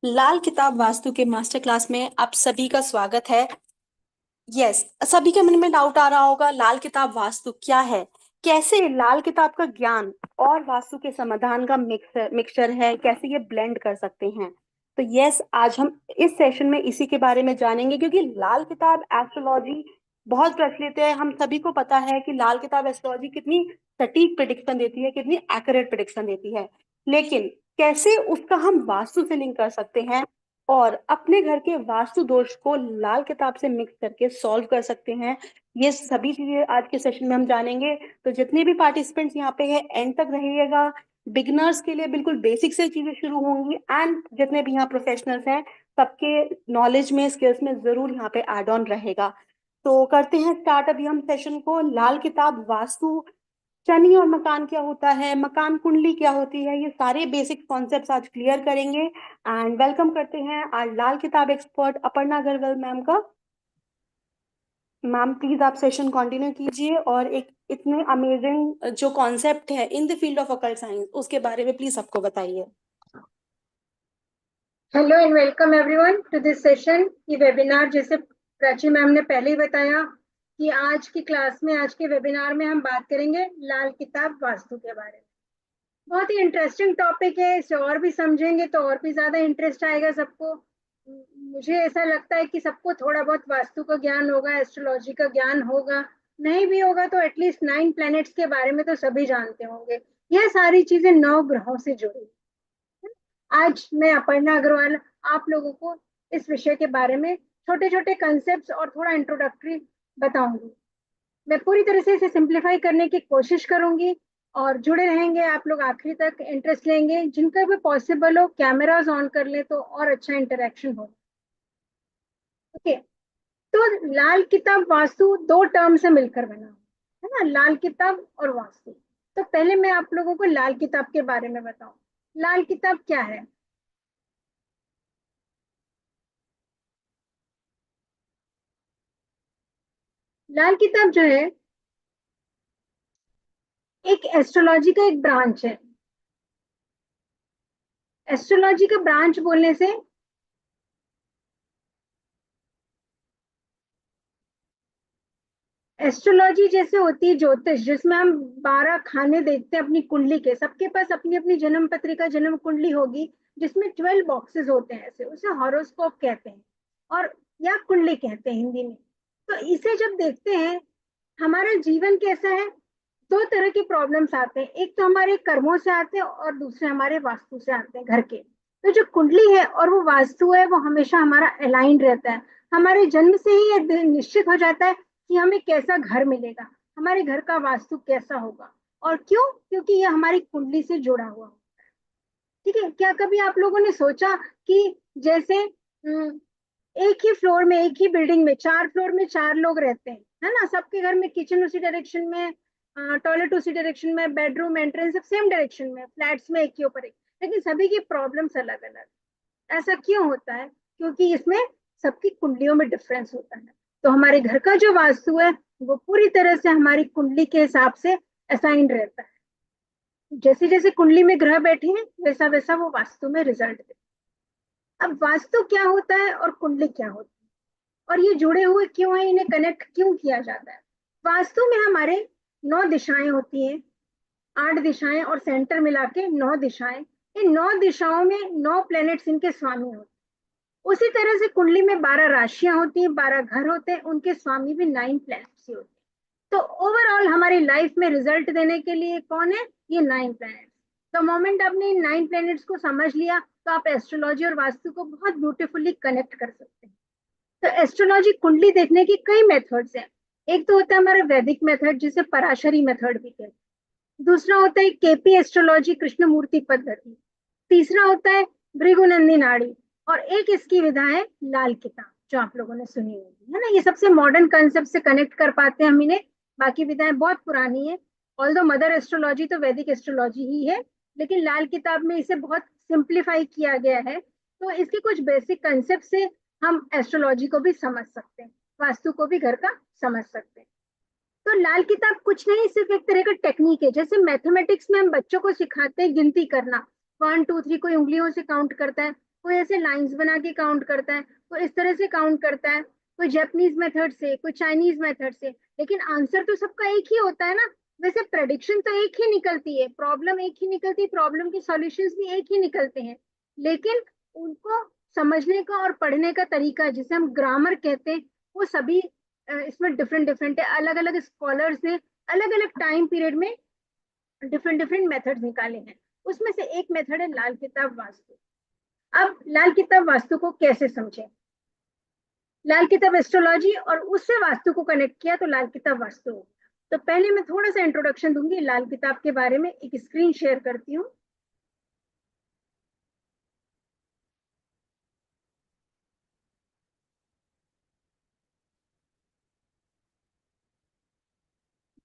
लाल किताब वास्तु के master class में आप सभी का स्वागत है। यस, सभी के मन में डाउट आ रहा होगा, लाल किताब वास्तु क्या है? कैसे लाल किताब का ज्ञान और वास्तु के समाधान का मिक्सचर है, कैसे ये ब्लेंड कर सकते हैं? तो यस, आज हम इस सेशन में इसी के बारे में जानेंगे, क्योंकि लाल किताब एस्ट्रोलॉजी बहुत प्रचलित है। हम सभी को पता है कि लाल किताब एस्ट्रोलॉजी कितनी सटीक प्रिडिक्शन देती है, कितनी एक्यूरेट प्रिडिक्शन देती है। लेकिन कैसे उसका हम वास्तु से लिंक कर सकते हैं और अपने घर के वास्तु दोष को लाल किताब से मिक्स करके सॉल्व कर सकते हैं, ये सभी चीजें आज के सेशन में हम जानेंगे। तो जितने भी पार्टिसिपेंट्स यहाँ पे हैं, एंड तक रहिएगा। बिगिनर्स के लिए बिल्कुल बेसिक से चीजें शुरू होंगी, एंड जितने भी यहाँ प्रोफेशनल्स हैं, सबके नॉलेज में, स्किल्स में जरूर यहाँ पे एड ऑन रहेगा। तो करते हैं स्टार्ट अभी हम सेशन को। लाल किताब वास्तु, शनि और मकान क्या होता है, मकान कुंडली क्या होती है, ये सारे बेसिक कॉन्सेप्ट्स आज क्लियर करेंगे। एंड वेलकम करते हैं आज लाल किताब एक्सपर्ट अपर्णा अग्रवाल मैम का। मैम प्लीज आप सेशन कंटिन्यू कीजिए और एक इतने अमेजिंग जो कॉन्सेप्ट है in the field of occult science, उसके बारे में प्लीज सबको बताइए। Hello and welcome everyone to this session. ये वेबिनार, जैसे प्राची मैम ने पहले ही बताया कि आज की क्लास में, आज के वेबिनार में हम बात करेंगे लाल किताब वास्तु के बारे में। बहुत ही इंटरेस्टिंग टॉपिक है। इसे और भी समझेंगे तो और भी ज्यादा इंटरेस्ट आएगा सबको। मुझे ऐसा लगता है कि सबको थोड़ा बहुत वास्तु का ज्ञान होगा, एस्ट्रोलॉजी का ज्ञान होगा। नहीं भी होगा तो एटलीस्ट 9 प्लैनेट्स के बारे में तो सभी जानते होंगे। यह सारी चीजें 9 ग्रहों से जुड़ी। आज मैं अपर्णा अग्रवाल आप लोगों को इस विषय के बारे में छोटे छोटे कंसेप्ट्स और थोड़ा इंट्रोडक्टरी बताऊंगी। मैं पूरी तरह से इसे सिंप्लीफाई करने की कोशिश करूंगी और जुड़े रहेंगे आप लोग, आखिरी तक इंटरेस्ट लेंगे। जिनका भी पॉसिबल हो कैमरास ऑन कर ले तो और अच्छा इंटरेक्शन हो। ओके, तो लाल किताब वास्तु दो टर्म से मिलकर बना है ना, लाल किताब और वास्तु। तो पहले मैं आप लोगों को लाल किताब के बारे में बताऊं। लाल किताब क्या है? लाल किताब जो है एक एस्ट्रोलॉजी का एक ब्रांच है। एस्ट्रोलॉजी का ब्रांच बोलने से एस्ट्रोलॉजी जैसे होती है ज्योतिष, जिसमें हम 12 खाने देखते हैं अपनी कुंडली के। सबके पास अपनी अपनी जन्म पत्रिका, जन्म कुंडली होगी, जिसमें 12 बॉक्सेस होते हैं। ऐसे उसे हॉरोस्कोप कहते हैं और या कुंडली कहते हैं हिंदी में। तो इसे जब देखते हैं, हमारा जीवन कैसा है, दो तरह की प्रॉब्लम्स आते हैं। एक तो हमारे कर्मों से आते हैं और दूसरे हमारे वास्तु से आते हैं, घर के। तो जो कुंडली है और वो वास्तु है, वो हमेशा हमारा अलाइंड रहता है। हमारे जन्म से ही ये निश्चित हो जाता है कि हमें कैसा घर मिलेगा, हमारे घर का वास्तु कैसा होगा। और क्यों? क्योंकि ये हमारी कुंडली से जुड़ा हुआ हो। ठीक है, क्या कभी आप लोगों ने सोचा कि जैसे एक ही फ्लोर में, एक ही बिल्डिंग में 4 फ्लोर में 4 लोग रहते हैं, है ना? सबके घर में किचन उसी डायरेक्शन में, टॉयलेट उसी डायरेक्शन में, बेडरूम एंट्रेंस सब सेम डायरेक्शन में, फ्लैट्स में एक के ऊपर एक, लेकिन सभी की प्रॉब्लम्स अलग अलग। ऐसा क्यों होता है? क्योंकि इसमें सबकी कुंडलियों में डिफरेंस होता है। तो हमारे घर का जो वास्तु है वो पूरी तरह से हमारी कुंडली के हिसाब से असाइंड रहता है। जैसे जैसे कुंडली में ग्रह बैठे हैं, वैसा वैसा वो वास्तु में रिजल्ट देते हैं। अब वास्तु क्या होता है और कुंडली क्या होती है, और ये जुड़े हुए क्यों है, इन्हें कनेक्ट क्यों किया जाता है? वास्तु में हमारे 9 दिशाएं होती हैं, 8 दिशाएं और सेंटर मिला के 9 दिशाएं। इन 9 दिशाओं में 9 प्लैनेट्स इनके स्वामी होते हैं। उसी तरह से कुंडली में 12 राशियां होती हैं, 12 घर होते हैं, उनके स्वामी भी 9 प्लैनेट्स ही होते हैं। तो ओवरऑल हमारी लाइफ में रिजल्ट देने के लिए कौन है? ये 9 प्लैनेट्स। द मोमेंट आपने इन 9 प्लैनेट्स को समझ लिया तो आप एस्ट्रोलॉजी और वास्तु को बहुत ब्यूटीफुली कनेक्ट कर सकते हैं। तो एस्ट्रोलॉजी कुंडली देखने की कई मेथड्स हैं। एक तो होता है हमारा वैदिक मेथड, जिसे पराशरी मेथड भी कहते हैं। दूसरा होता है केपी एस्ट्रोलॉजी, कृष्णमूर्ति पद्धति। तीसरा होता है भृगुनंदी नाड़ी। और एक इसकी विधा है लाल किताब, जो आप लोगों ने सुनी होगी, है ना? ये सबसे मॉडर्न कंसेप्ट से कनेक्ट कर पाते हैं हम इन्हें। बाकी विधाएं बहुत पुरानी है। ऑल्दो मदर एस्ट्रोलॉजी तो वैदिक एस्ट्रोलॉजी ही है, लेकिन लाल किताब में इसे बहुत सिंप्लीफाई किया गया है। तो इसके कुछ बेसिक कंसेप्ट से हम एस्ट्रोलॉजी को भी समझ सकते हैं, वास्तु को भी घर का समझ सकते हैं। तो लाल किताब कुछ नहीं, सिर्फ एक तरह का टेक्निक है। जैसे मैथमेटिक्स में हम बच्चों को सिखाते हैं गिनती करना, 1 2 3, कोई उंगलियों से काउंट करता है, कोई ऐसे लाइंस बना के काउंट करता है, कोई इस तरह से काउंट करता है, कोई जापानीज मेथड से, कोई चाइनीज मेथड से, लेकिन आंसर तो सबका एक ही होता है ना। वैसे प्रेडिक्शन तो एक ही निकलती है, प्रॉब्लम एक ही निकलती है, प्रॉब्लम के सॉल्यूशंस भी एक ही निकलते हैं, लेकिन उनको समझने का और पढ़ने का तरीका, जिसे हम ग्रामर कहते हैं, वो सभी इसमें डिफरेंट डिफरेंट है। अलग अलग स्कॉलर्स ने अलग अलग टाइम पीरियड में डिफरेंट डिफरेंट मेथड्स निकाले हैं। उसमें से एक मेथड है लाल किताब वास्तु। अब लाल किताब वास्तु को कैसे समझें? लाल किताब एस्ट्रोलॉजी और उससे वास्तु को कनेक्ट किया तो लाल किताब वास्तु हो। तो पहले मैं थोड़ा सा इंट्रोडक्शन दूंगी लाल किताब के बारे में, एक स्क्रीन शेयर करती हूँ।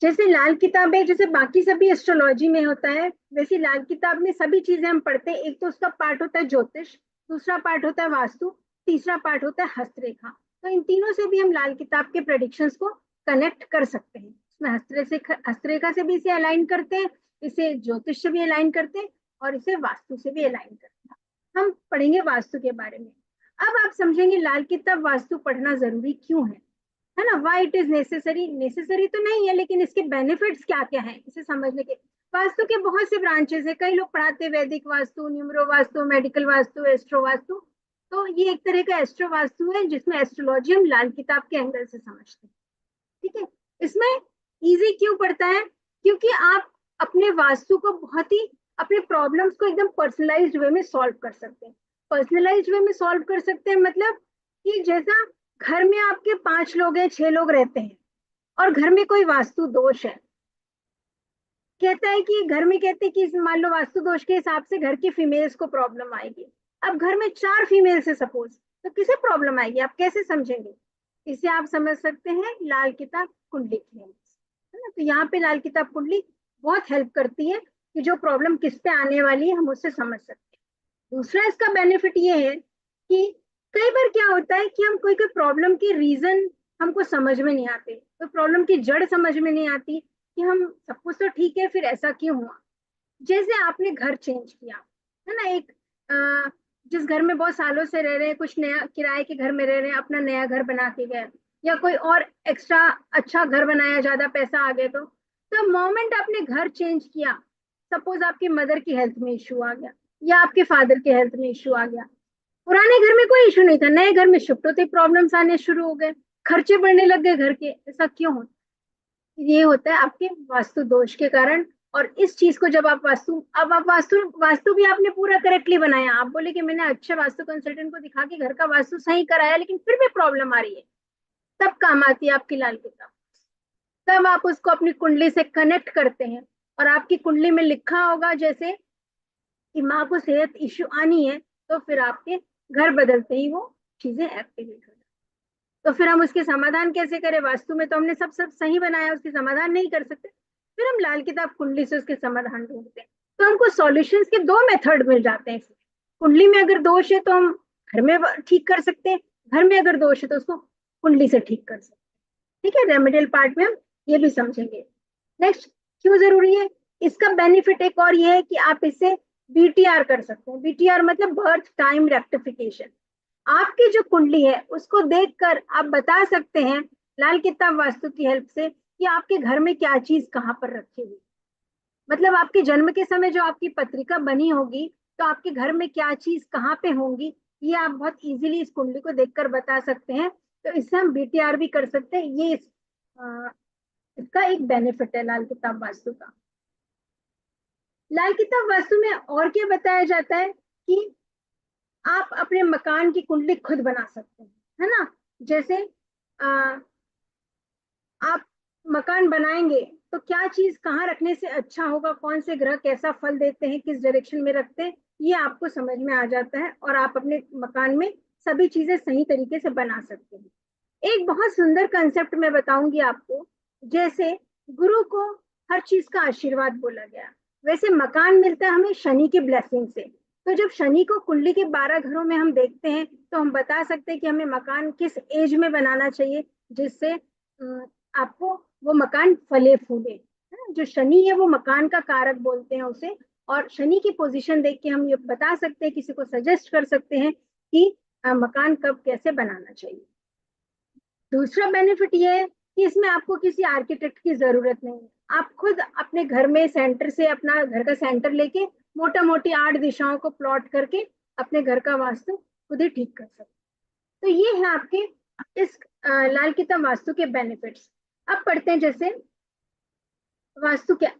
जैसे लाल किताब है, जैसे बाकी सभी एस्ट्रोलॉजी में होता है, वैसे लाल किताब में सभी चीजें हम पढ़ते हैं। एक तो उसका पार्ट होता है ज्योतिष, दूसरा पार्ट होता है वास्तु, तीसरा पार्ट होता है हस्तरेखा। तो इन तीनों से भी हम लाल किताब के प्रेडिक्शंस को कनेक्ट कर सकते हैं। इसमें हस्तरेखा से भी इसे अलाइन करते हैं, इसे ज्योतिष से भी अलाइन करते हैं, और इसे वास्तु से भी अलाइन करते हैं। हम पढ़ेंगे वास्तु के बारे में। अब आप समझेंगे लाल किताब वास्तु पढ़ना जरूरी क्यों है ना। Why it is necessary, necessary तो नहीं है, लेकिन इसके बेनिफिट्स क्या क्या हैं इसे समझने के। वास्तु के बहुत से ब्रांचेस है, कई लोग पढ़ाते हैं वैदिक vastu, numero vastu, medical vastu, astro vastu. तो ये एक तरह का एस्ट्रो वास्तु है, जिसमें एस्ट्रोलॉजी हम लाल किताब के एंगल से समझते हैं। ठीक है। इसमें इजी क्यों पड़ता है? क्योंकि आप अपने वास्तु को बहुत ही, अपने प्रॉब्लम्स को एकदम पर्सनलाइज्ड वे में सॉल्व कर सकते हैं। पर्सनलाइज्ड वे में सॉल्व कर सकते हैं मतलब कि जैसा घर में आपके 5 लोग हैं, 6 लोग रहते हैं, और घर में कोई वास्तु दोष है, कहता है कि घर में, कहते हैं कि मान लो वास्तु दोष के हिसाब से घर की फीमेल्स को प्रॉब्लम आएगी। अब घर में 4 फीमेल्स है सपोज, तो किसे प्रॉब्लम आएगी, आप कैसे समझेंगे? इसे आप समझ सकते हैं लाल किताब कुंडली की हेल्प से, है ना। तो यहाँ पे लाल किताब कुंडली बहुत हेल्प करती है कि जो प्रॉब्लम किस पे आने वाली है हम उससे समझ सकते हैं। दूसरा इसका बेनिफिट ये है कि कई बार क्या होता है कि हम कोई कोई प्रॉब्लम के रीजन हमको समझ में नहीं आते, तो प्रॉब्लम की जड़ समझ में नहीं आती कि हम सब कुछ तो ठीक है, फिर ऐसा क्यों हुआ। जैसे आपने घर चेंज किया, है ना, एक जिस घर में बहुत सालों से रह रहे हैं, कुछ नया किराए के घर में रह रहे हैं, अपना नया घर बना के गए, या कोई और एक्स्ट्रा अच्छा घर बनाया, ज्यादा पैसा आ गया, तो मोमेंट आपने घर चेंज किया, सपोज आपकी मदर की हेल्थ में इश्यू आ गया, या आपके फादर के हेल्थ में इश्यू आ गया। पुराने घर में कोई इशू नहीं था, नए घर में शिफ्ट होते प्रॉब्लम्स आने शुरू हो गए, खर्चे बढ़ने लग गए घर के। ऐसा क्यों होता? ये होता है आपके वास्तु दोष के कारण। और इस चीज को जब आप वास्तु, अब आप वास्तु वास्तु भी आपने पूरा करेक्टली बनाया, आप बोले कि मैंने अच्छे वास्तु कंसल्टेंट को दिखा के घर का वास्तु सही कराया, लेकिन फिर भी प्रॉब्लम आ रही है, तब काम आती है आपकी लाल किताब। तब आप उसको अपनी कुंडली से कनेक्ट करते हैं, और आपकी कुंडली में लिखा होगा जैसे कि माँ को सेहत इश्यू आनी है, तो फिर आपके घर बदलते ही वो चीजें एक्टिवेट हो जाती। तो फिर हम उसके समाधान कैसे करें? वास्तु में तो हमने सब सब सही बनाया, उसके समाधान नहीं कर सकते, फिर हम लाल किताब कुंडली से उसके समाधान ढूंढते हैं। तो हमको सॉल्यूशंस के 2 मेथड मिल जाते हैं इसमें। कुंडली में अगर दोष है तो हम घर में ठीक कर सकते हैं, घर में अगर दोष है तो उसको कुंडली से ठीक कर सकते हैं। ठीक है, रेमेडियल पार्ट में हम ये भी समझेंगे। नेक्स्ट, क्यों जरूरी है? इसका बेनिफिट एक और ये है कि आप इसे बीटीआर कर सकते हैं। बीटीआर मतलब बर्थ टाइम रेक्टिफिकेशन। आपकी जो कुंडली है उसको देखकर आप बता सकते हैं लाल किताब वास्तु की हेल्प से कि आपके घर में क्या चीज कहाँ पर रखी हुई। मतलब आपके जन्म के समय जो आपकी पत्रिका बनी होगी, तो आपके घर में क्या चीज कहाँ पे होंगी, ये आप बहुत इजीली इस कुंडली को देखकर बता सकते हैं। तो इससे हम बीटीआर भी कर सकते हैं। ये इसका एक बेनिफिट है लाल किताब वास्तु का। लाल किताब वास्तु में और क्या बताया जाता है कि आप अपने मकान की कुंडली खुद बना सकते हैं, है ना। जैसे आ, आप मकान बनाएंगे तो क्या चीज कहाँ रखने से अच्छा होगा, कौन से ग्रह कैसा फल देते हैं, किस डायरेक्शन में रखते हैं, ये आपको समझ में आ जाता है, और आप अपने मकान में सभी चीजें सही तरीके से बना सकते हैं। एक बहुत सुंदर कंसेप्ट मैं बताऊंगी आपको। जैसे गुरु को हर चीज का आशीर्वाद बोला गया, वैसे मकान मिलता है हमें शनि की ब्लेसिंग से। तो जब शनि को कुंडली के 12 घरों में हम देखते हैं, तो हम बता सकते हैं कि हमें मकान किस एज में बनाना चाहिए, जिससे आपको वो मकान फले फूले, है ना? जो शनि है वो मकान का कारक बोलते हैं उसे, और शनि की पोजीशन देख के हम ये बता सकते हैं, किसी को सजेस्ट कर सकते हैं कि मकान कब कैसे बनाना चाहिए। दूसरा बेनिफिट ये है कि इसमें आपको किसी आर्किटेक्ट की जरूरत नहीं है। आप खुद अपने घर में सेंटर से, अपना घर का सेंटर लेके मोटा मोटी 8 दिशाओं को प्लॉट करके अपने घर का वास्तु खुद ही ठीक कर सकते। तो ये है आपके इस लाल किताब वास्तु के बेनिफिट्स। अब पढ़ते हैं जैसे वास्तु क्या,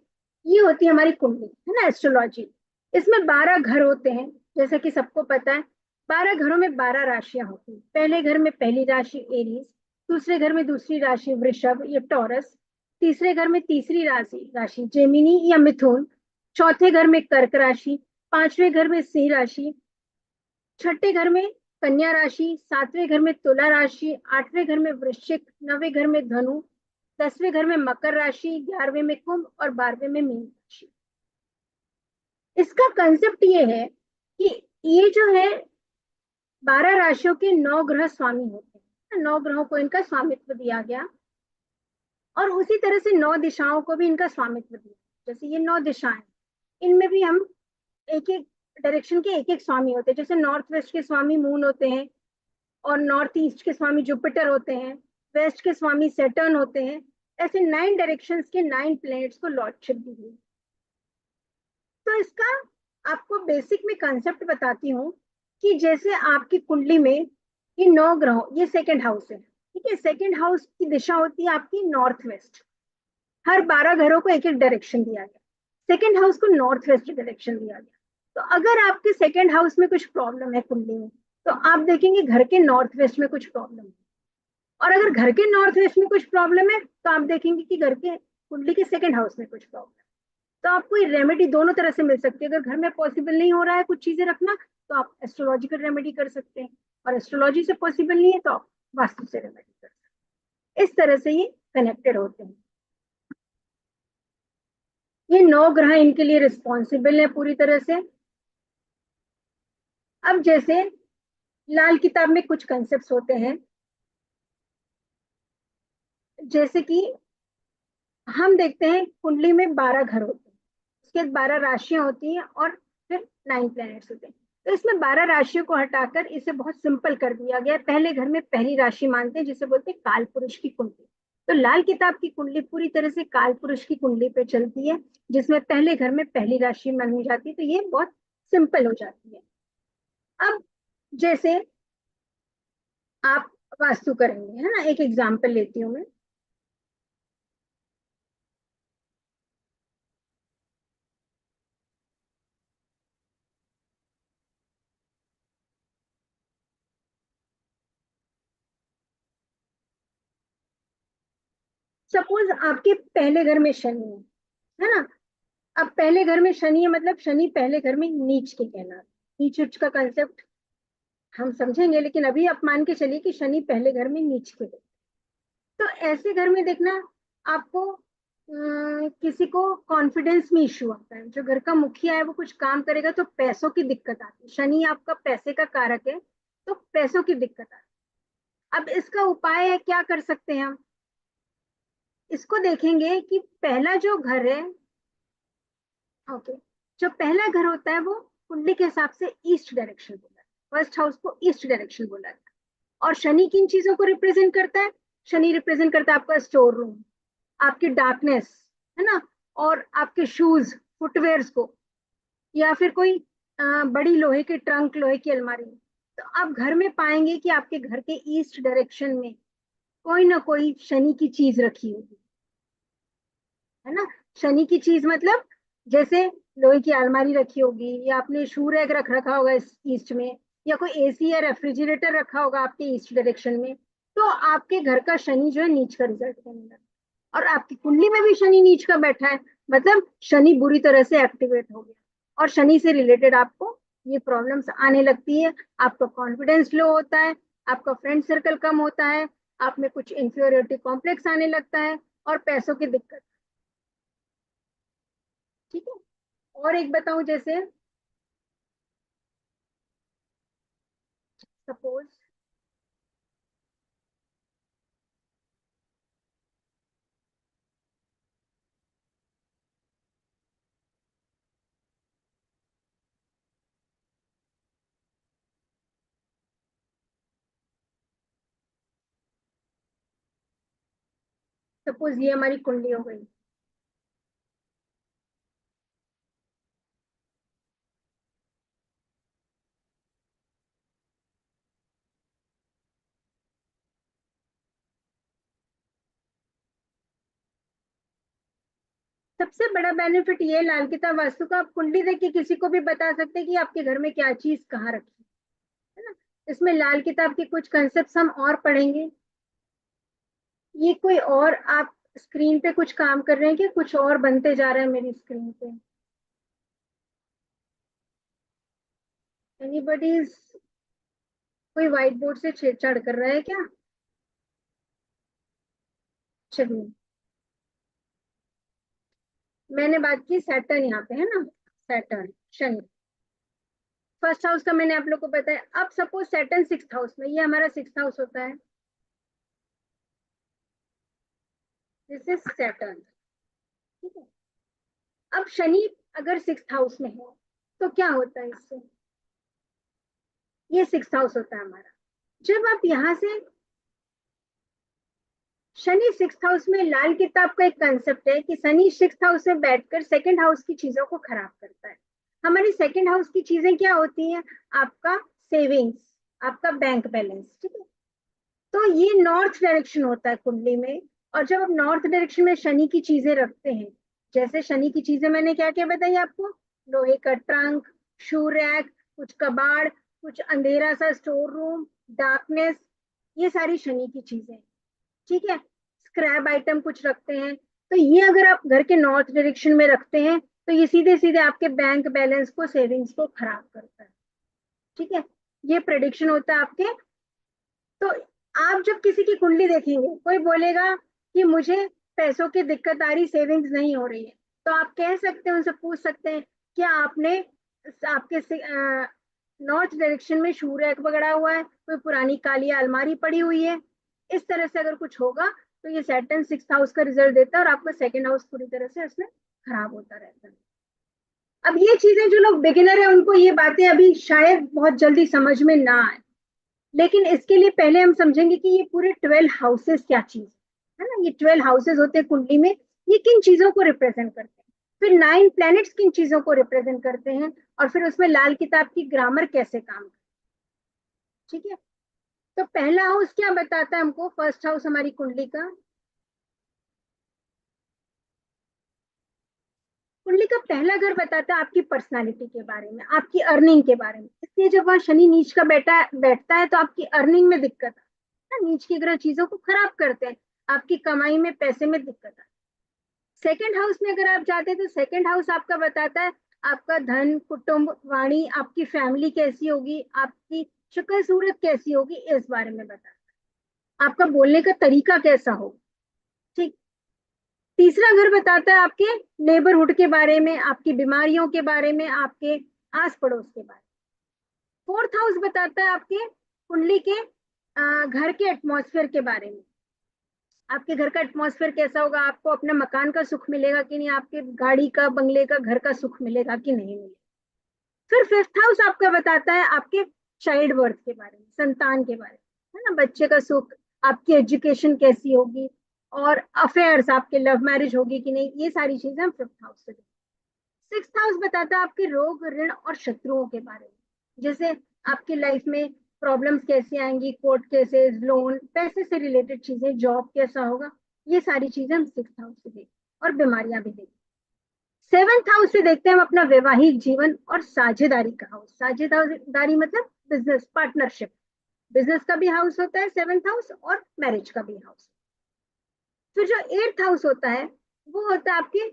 ये होती है हमारी कुंडली, है ना, एस्ट्रोलॉजी। इसमें 12 घर होते हैं, जैसे कि सबको पता है। 12 घरों में 12 राशियां होती हैं। पहले घर में पहली राशि एरीज, दूसरे घर में दूसरी राशि वृषभ या टॉरस, तीसरे घर में तीसरी राशि राशि जेमिनी या मिथुन, चौथे घर में कर्क राशि, पांचवें घर में सिंह राशि, छठे घर में कन्या राशि, सातवें घर में तुला राशि, आठवें घर में वृश्चिक, नौवें घर में धनु, 10वें घर में मकर राशि, 11वें में कुंभ और 12वें में मीन राशि। इसका कंसेप्ट ये है कि ये जो है 12 राशियों के 9 ग्रह स्वामी होते हैं, 9 ग्रहों को इनका स्वामित्व दिया गया। और उसी तरह से 9 दिशाओं को भी इनका स्वामित्व दिया। जैसे ये 9 दिशाएं, इनमें भी हम एक एक डायरेक्शन के एक एक स्वामी होते हैं। जैसे नॉर्थ वेस्ट के स्वामी मून होते हैं, और नॉर्थ ईस्ट के स्वामी जुपिटर होते हैं, वेस्ट के स्वामी सैटर्न होते हैं। ऐसे 9 डायरेक्शंस के 9 प्लैनेट्स को लॉर्डशिप दी हुई। तो इसका आपको बेसिक में कंसेप्ट बताती हूँ कि जैसे आपकी कुंडली में ये 9 ग्रहों, ये सेकंड हाउस है, ठीक है। सेकंड हाउस की दिशा होती है आपकी नॉर्थ वेस्ट। हर 12 घरों को एक एक डायरेक्शन दिया गया, सेकंड हाउस को नॉर्थ वेस्ट डायरेक्शन दिया गया। तो अगर आपके सेकंड हाउस में कुछ प्रॉब्लम है कुंडली में, तो आप देखेंगे घर के नॉर्थ वेस्ट में कुछ प्रॉब्लम है। और अगर घर के नॉर्थ वेस्ट में कुछ प्रॉब्लम है, तो आप देखेंगे कि घर के कुंडली के सेकंड हाउस में कुछ प्रॉब्लम है। तो आपको ये रेमेडी दोनों तरह से मिल सकती है। अगर घर में पॉसिबल नहीं हो रहा है कुछ चीजें रखना, तो आप एस्ट्रोलॉजिकल रेमेडी कर सकते हैं। और एस्ट्रोलॉजी से पॉसिबल नहीं है, तो आप वास्तु से रेमेडी कर सकते हैं। इस तरह से ये कनेक्टेड होते हैं। ये 9 ग्रह इनके लिए रिस्पॉन्सिबल है पूरी तरह से। अब जैसे लाल किताब में कुछ कंसेप्ट होते हैं, जैसे कि हम देखते हैं कुंडली में 12 घर होते हैं, उसके बाद 12 राशियां होती हैं, और फिर 9 प्लैनेट्स होते हैं। तो इसमें 12 राशियों को हटाकर इसे बहुत सिंपल कर दिया गया। पहले घर में पहली राशि मानते हैं, जिसे बोलते हैं काल पुरुष की कुंडली। तो लाल किताब की कुंडली पूरी तरह से काल पुरुष की कुंडली पे चलती है, जिसमें पहले घर में पहली राशि मानी जाती है। तो ये बहुत सिंपल हो जाती है। अब जैसे आप वास्तु करेंगे, है ना, एक एग्जाम्पल लेती हूँ मैं। सपोज आपके पहले घर में शनि है ना। अब पहले घर में शनि है, मतलब शनि पहले घर में नीच के कहलाते। नीच उच्च का कंसेप्ट हम समझेंगे, लेकिन अभी आप मान के चलिए कि शनि पहले घर में नीच के है। तो ऐसे घर में देखना, आपको किसी को कॉन्फिडेंस में इश्यू आता है। जो घर का मुखिया है वो कुछ काम करेगा तो पैसों की दिक्कत आती है। शनि आपका पैसे का कारक है, तो पैसों की दिक्कत आती है। अब इसका उपाय है, क्या कर सकते हैं हम? इसको देखेंगे कि पहला जो घर है, ओके, जो पहला घर होता है वो कुंडली के हिसाब से ईस्ट डायरेक्शन बोला है। फर्स्ट हाउस को ईस्ट डायरेक्शन बोला है। और शनि किन चीजों को रिप्रेजेंट करता है? शनि रिप्रेजेंट करता है आपका स्टोर रूम, आपकी डार्कनेस, है ना, और आपके शूज, फुटवेयर्स को, या फिर कोई बड़ी लोहे के ट्रंक, लोहे की अलमारी। तो आप घर में पाएंगे कि आपके घर के ईस्ट डायरेक्शन में कोई ना कोई शनि की चीज रखी होगी, है ना। शनि की चीज मतलब जैसे लोहे की अलमारी रखी होगी, या आपने शू रैक रख रखा होगा इस ईस्ट में, या कोई एसी या रेफ्रिजरेटर रखा होगा आपके ईस्ट डायरेक्शन में। तो आपके घर का शनि जो है नीच का रिजल्ट देने लगा। और आपकी कुंडली में भी शनि नीच का बैठा है, मतलब शनि बुरी तरह से एक्टिवेट हो गया। और शनि से रिलेटेड आपको ये प्रॉब्लम्स आने लगती है। आपका कॉन्फिडेंस लो होता है, आपका फ्रेंड सर्कल कम होता है, आप में कुछ इंफीरियोरिटी कॉम्प्लेक्स आने लगता है, और पैसों की दिक्कत। ठीक है। और एक बताऊं, जैसे सपोज सपोज ये हमारी कुंडली हो गई। सबसे बड़ा बेनिफिट ये है लाल किताब वास्तु का, आप कुंडली देख के किसी को भी बता सकते हैं कि आपके घर में क्या चीज कहाँ रखी है ना। इसमें लाल किताब के कुछ कंसेप्ट हम और पढ़ेंगे। ये कोई और आप स्क्रीन पे कुछ काम कर रहे हैं कि कुछ और बनते जा रहा है मेरी स्क्रीन पे? एनीबडी? कोई व्हाइट बोर्ड से छेड़छाड़ कर रहा है क्या? चलिए, मैंने बात की सैटर्न यहाँ पे है ना, सैटर्न शनि। फर्स्ट हाउस का मैंने आप लोग को बताया। अब सपोज सैटर्न सिक्स हाउस में, ये हमारा सिक्स हाउस होता है, दिस इज सैटर्न। ठीक है। अब शनि अगर सिक्स हाउस में है तो क्या होता है इससे? ये सिक्स हाउस होता है हमारा। जब आप यहां से, शनि सिक्स हाउस में, लाल किताब का एक कंसेप्ट है कि शनि सिक्स हाउस में बैठकर सेकंड हाउस की चीजों को खराब करता है। हमारी सेकंड हाउस की चीजें क्या होती हैं? आपका सेविंग्स, आपका बैंक बैलेंस। ठीक है। तो ये नॉर्थ डायरेक्शन होता है कुंडली में। और जब आप नॉर्थ डायरेक्शन में शनि की चीजें रखते हैं, जैसे शनि की चीजें मैंने क्या क्या बताई आपको, लोहे का ट्रंक, शू रैक, कुछ कबाड़, कुछ अंधेरा सा स्टोर रूम, डार्कनेस, ये सारी शनि की चीजें। ठीक है। स्क्रैप आइटम कुछ रखते हैं, तो ये अगर आप घर के नॉर्थ डायरेक्शन में रखते हैं तो ये सीधे सीधे आपके बैंक बैलेंस को, सेविंग्स को खराब करता है। ठीक है। ये प्रेडिक्शन होता है आपके। तो आप जब किसी की कुंडली देखेंगे, कोई बोलेगा कि मुझे पैसों की दिक्कत आ रही, सेविंग्स नहीं हो रही है, तो आप कह सकते हैं, उनसे पूछ सकते हैं, क्या आपने आपके नॉर्थ डायरेक्शन में शू रैक पकड़ा हुआ है, कोई पुरानी काली अलमारी पड़ी हुई है? इस तरह से अगर कुछ होगा तो ये सैटर्न सिक्स हाउस का रिजल्ट देता है और आपका सेकेंड हाउस पूरी तरह से उसमें खराब होता रहता है। अब ये चीजें जो लोग बिगिनर है उनको ये बातें अभी शायद बहुत जल्दी समझ में ना आए, लेकिन इसके लिए पहले हम समझेंगे कि ये पूरे 12 हाउसेस क्या चीज है ना। ये 12 हाउसेस होते हैं कुंडली में, ये किन चीजों को रिप्रेजेंट करते हैं, फिर 9 प्लैनेट्स किन चीजों को रिप्रेजेंट करते हैं, और फिर उसमें लाल किताब की ग्रामर कैसे काम करती है। ठीक है। तो पहला हाउस क्या बताता है हमको, फर्स्ट हाउस हमारी कुंडली का, कुंडली का पहला घर बताता है आपकी पर्सनालिटी के बारे में, आपकी अर्निंग के बारे में। इसलिए जब वहां शनि नीच का बैठता है तो आपकी अर्निंग में दिक्कत आता है। नीच की ग्रह चीजों को खराब करते हैं, आपकी कमाई में, पैसे में दिक्कत आती है। सेकंड हाउस में अगर आप जाते हैं तो सेकंड हाउस आपका बताता है आपका धन, कुटुंब, वाणी, आपकी फैमिली कैसी होगी, आपकी शक्ल सूरत कैसी होगी, इस बारे में बताता है। आपका बोलने का तरीका कैसा हो। ठीक। तीसरा घर बताता है आपके नेबरहुड के बारे में, आपकी बीमारियों के बारे में, आपके आस पड़ोस के बारे में। फोर्थ हाउस बताता है आपके कुंडली के घर के एटमॉस्फेयर के बारे में। आपके घर का एटमॉस्फेयर कैसा होगा, आपको अपने मकान का सुख मिलेगा कि नहीं, आपके गाड़ी का, बंगले का, घर का सुख मिलेगा कि नहीं मिलेगा। फिर फिफ्थ हाउस आपका बताता है आपके चाइल्ड बर्थ के बारे में, संतान के बारे में, है ना, बच्चे का सुख, आपकी एजुकेशन कैसी होगी, और अफेयर्स, आपके लव मैरिज होगी कि नहीं, ये सारी चीजें हम फिफ्थ हाउस से। सिक्स हाउस बताता है आपके रोग, ऋण और शत्रुओं के बारे में, जैसे आपकी लाइफ में प्रॉब्लम्स कैसी आएंगी, कोर्ट केसेस, लोन, पैसे से रिलेटेड चीजें, जॉब कैसा होगा, ये सारी चीजें हम सिक्स हाउस से देखते, और बीमारियां भी देखते। सेवेंथ हाउस से देखते हैं हम अपना वैवाहिक जीवन और साझेदारी का हाउस। साझेदारी मतलब बिजनेस पार्टनरशिप, बिजनेस का भी हाउस होता है सेवेंथ हाउस, और मैरिज का भी हाउस। फिर जो एट्थ हाउस होता है वो होता है आपके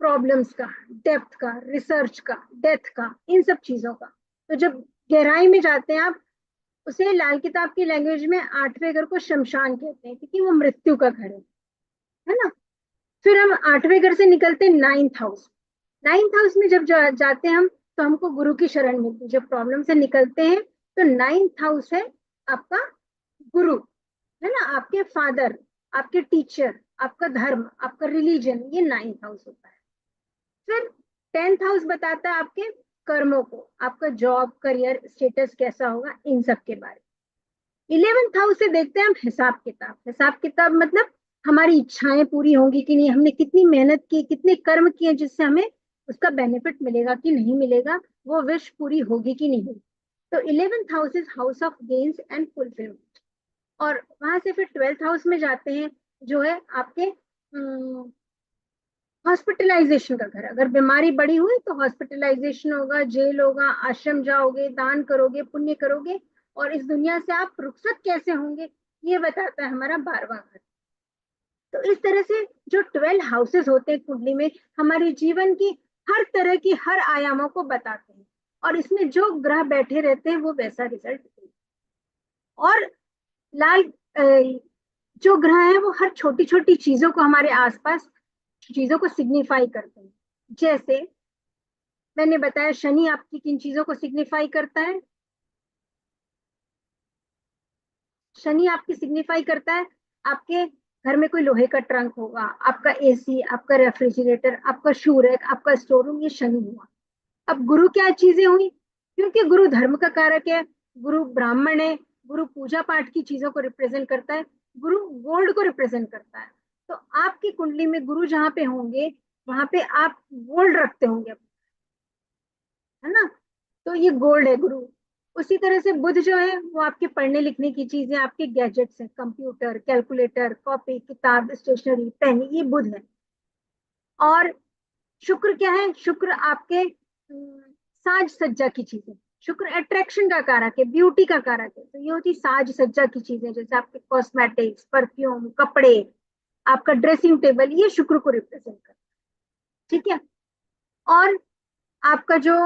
प्रॉब्लम्स का, डेप्थ का, रिसर्च का, डेथ का, इन सब चीजों का। तो जब गहराई में जाते हैं आप, उसे लाल किताब की लैंग्वेज में आठवें घर को शमशान कहते हैं, क्योंकि वो मृत्यु का घर है ना। फिर हम आठवें घर से निकलते हैं नाइन्थ हाउस। नाइन्थ हाउस में जब जाते हैं हम, तो हमको गुरु की शरण मिलती है। जब प्रॉब्लम से निकलते हैं तो नाइन्थ हाउस है आपका गुरु, है ना, आपके फादर, आपके टीचर, आपका धर्म, आपका रिलीजन, ये नाइन्थ हाउस होता है। फिर टेंथ हाउस बताता है आपके कर्मों को, आपका जॉब, करियर, स्टेटस कैसा होगा, इन सब के बारे में। इलेवेंथ हाउस से देखते हैं हम हिसाब किताब। हिसाब किताब मतलब हमारी इच्छाएं पूरी होंगी कि नहीं, हमने कितनी मेहनत की, कितने कर्म किए जिससे हमें उसका बेनिफिट मिलेगा कि नहीं मिलेगा, वो विश पूरी होगी कि नहीं होगी। तो 11th house is house of gains and fulfilment. और वहां से फिर 12th हाउस में जाते हैं, जो है आपके हॉस्पिटलाइजेशन का घर। अगर बीमारी बड़ी हुई तो हॉस्पिटलाइजेशन होगा, जेल होगा, आश्रम जाओगे, दान करोगे, पुण्य करोगे, और इस दुनिया से आप रुखसत कैसे होंगे, ये बताता है हमारा 12वां घर। तो इस तरह से जो 12 हाउसेस होते हैं कुंडली में, हमारे जीवन की हर तरह की हर आयामों को बताते हैं, और इसमें जो ग्रह बैठे रहते हैं वो वैसा रिजल्ट देते हैं। और लाल जो ग्रह है वो हर छोटी छोटी चीजों को, हमारे आसपास चीजों को सिग्निफाई करते हैं। जैसे मैंने बताया, शनि आपकी किन चीजों को सिग्निफाई करता है? शनि आपकी सिग्निफाई करता है, आपके घर में कोई लोहे का ट्रंक होगा, आपका एसी, आपका रेफ्रिजरेटर, आपका शू रैक, आपका स्टोर रूम, ये शनि हुआ। अब गुरु क्या चीजें हुई? क्योंकि गुरु धर्म का कारक है, गुरु ब्राह्मण है, गुरु पूजा पाठ की चीजों को रिप्रेजेंट करता है, गुरु गोल्ड को रिप्रेजेंट करता है। तो आपकी कुंडली में गुरु जहाँ पे होंगे, वहां पे आप गोल्ड रखते होंगे, है ना? तो ये गोल्ड है गुरु। उसी तरह से बुध जो है वो आपके पढ़ने लिखने की चीजें, आपके गैजेट्स हैं, कंप्यूटर, कैलकुलेटर, कॉपी किताब, स्टेशनरी, पेन, ये बुध है। और शुक्र क्या है? शुक्र आपके साज सज्जा की चीजें। शुक्र अट्रैक्शन का कारक है, ब्यूटी का कारक है। तो ये होती साज सज्जा की चीजें, जैसे आपके कॉस्मेटिक्स, परफ्यूम, कपड़े, आपका ड्रेसिंग टेबल, ये शुक्र को रिप्रेजेंट करता है। ठीक है। और आपका जो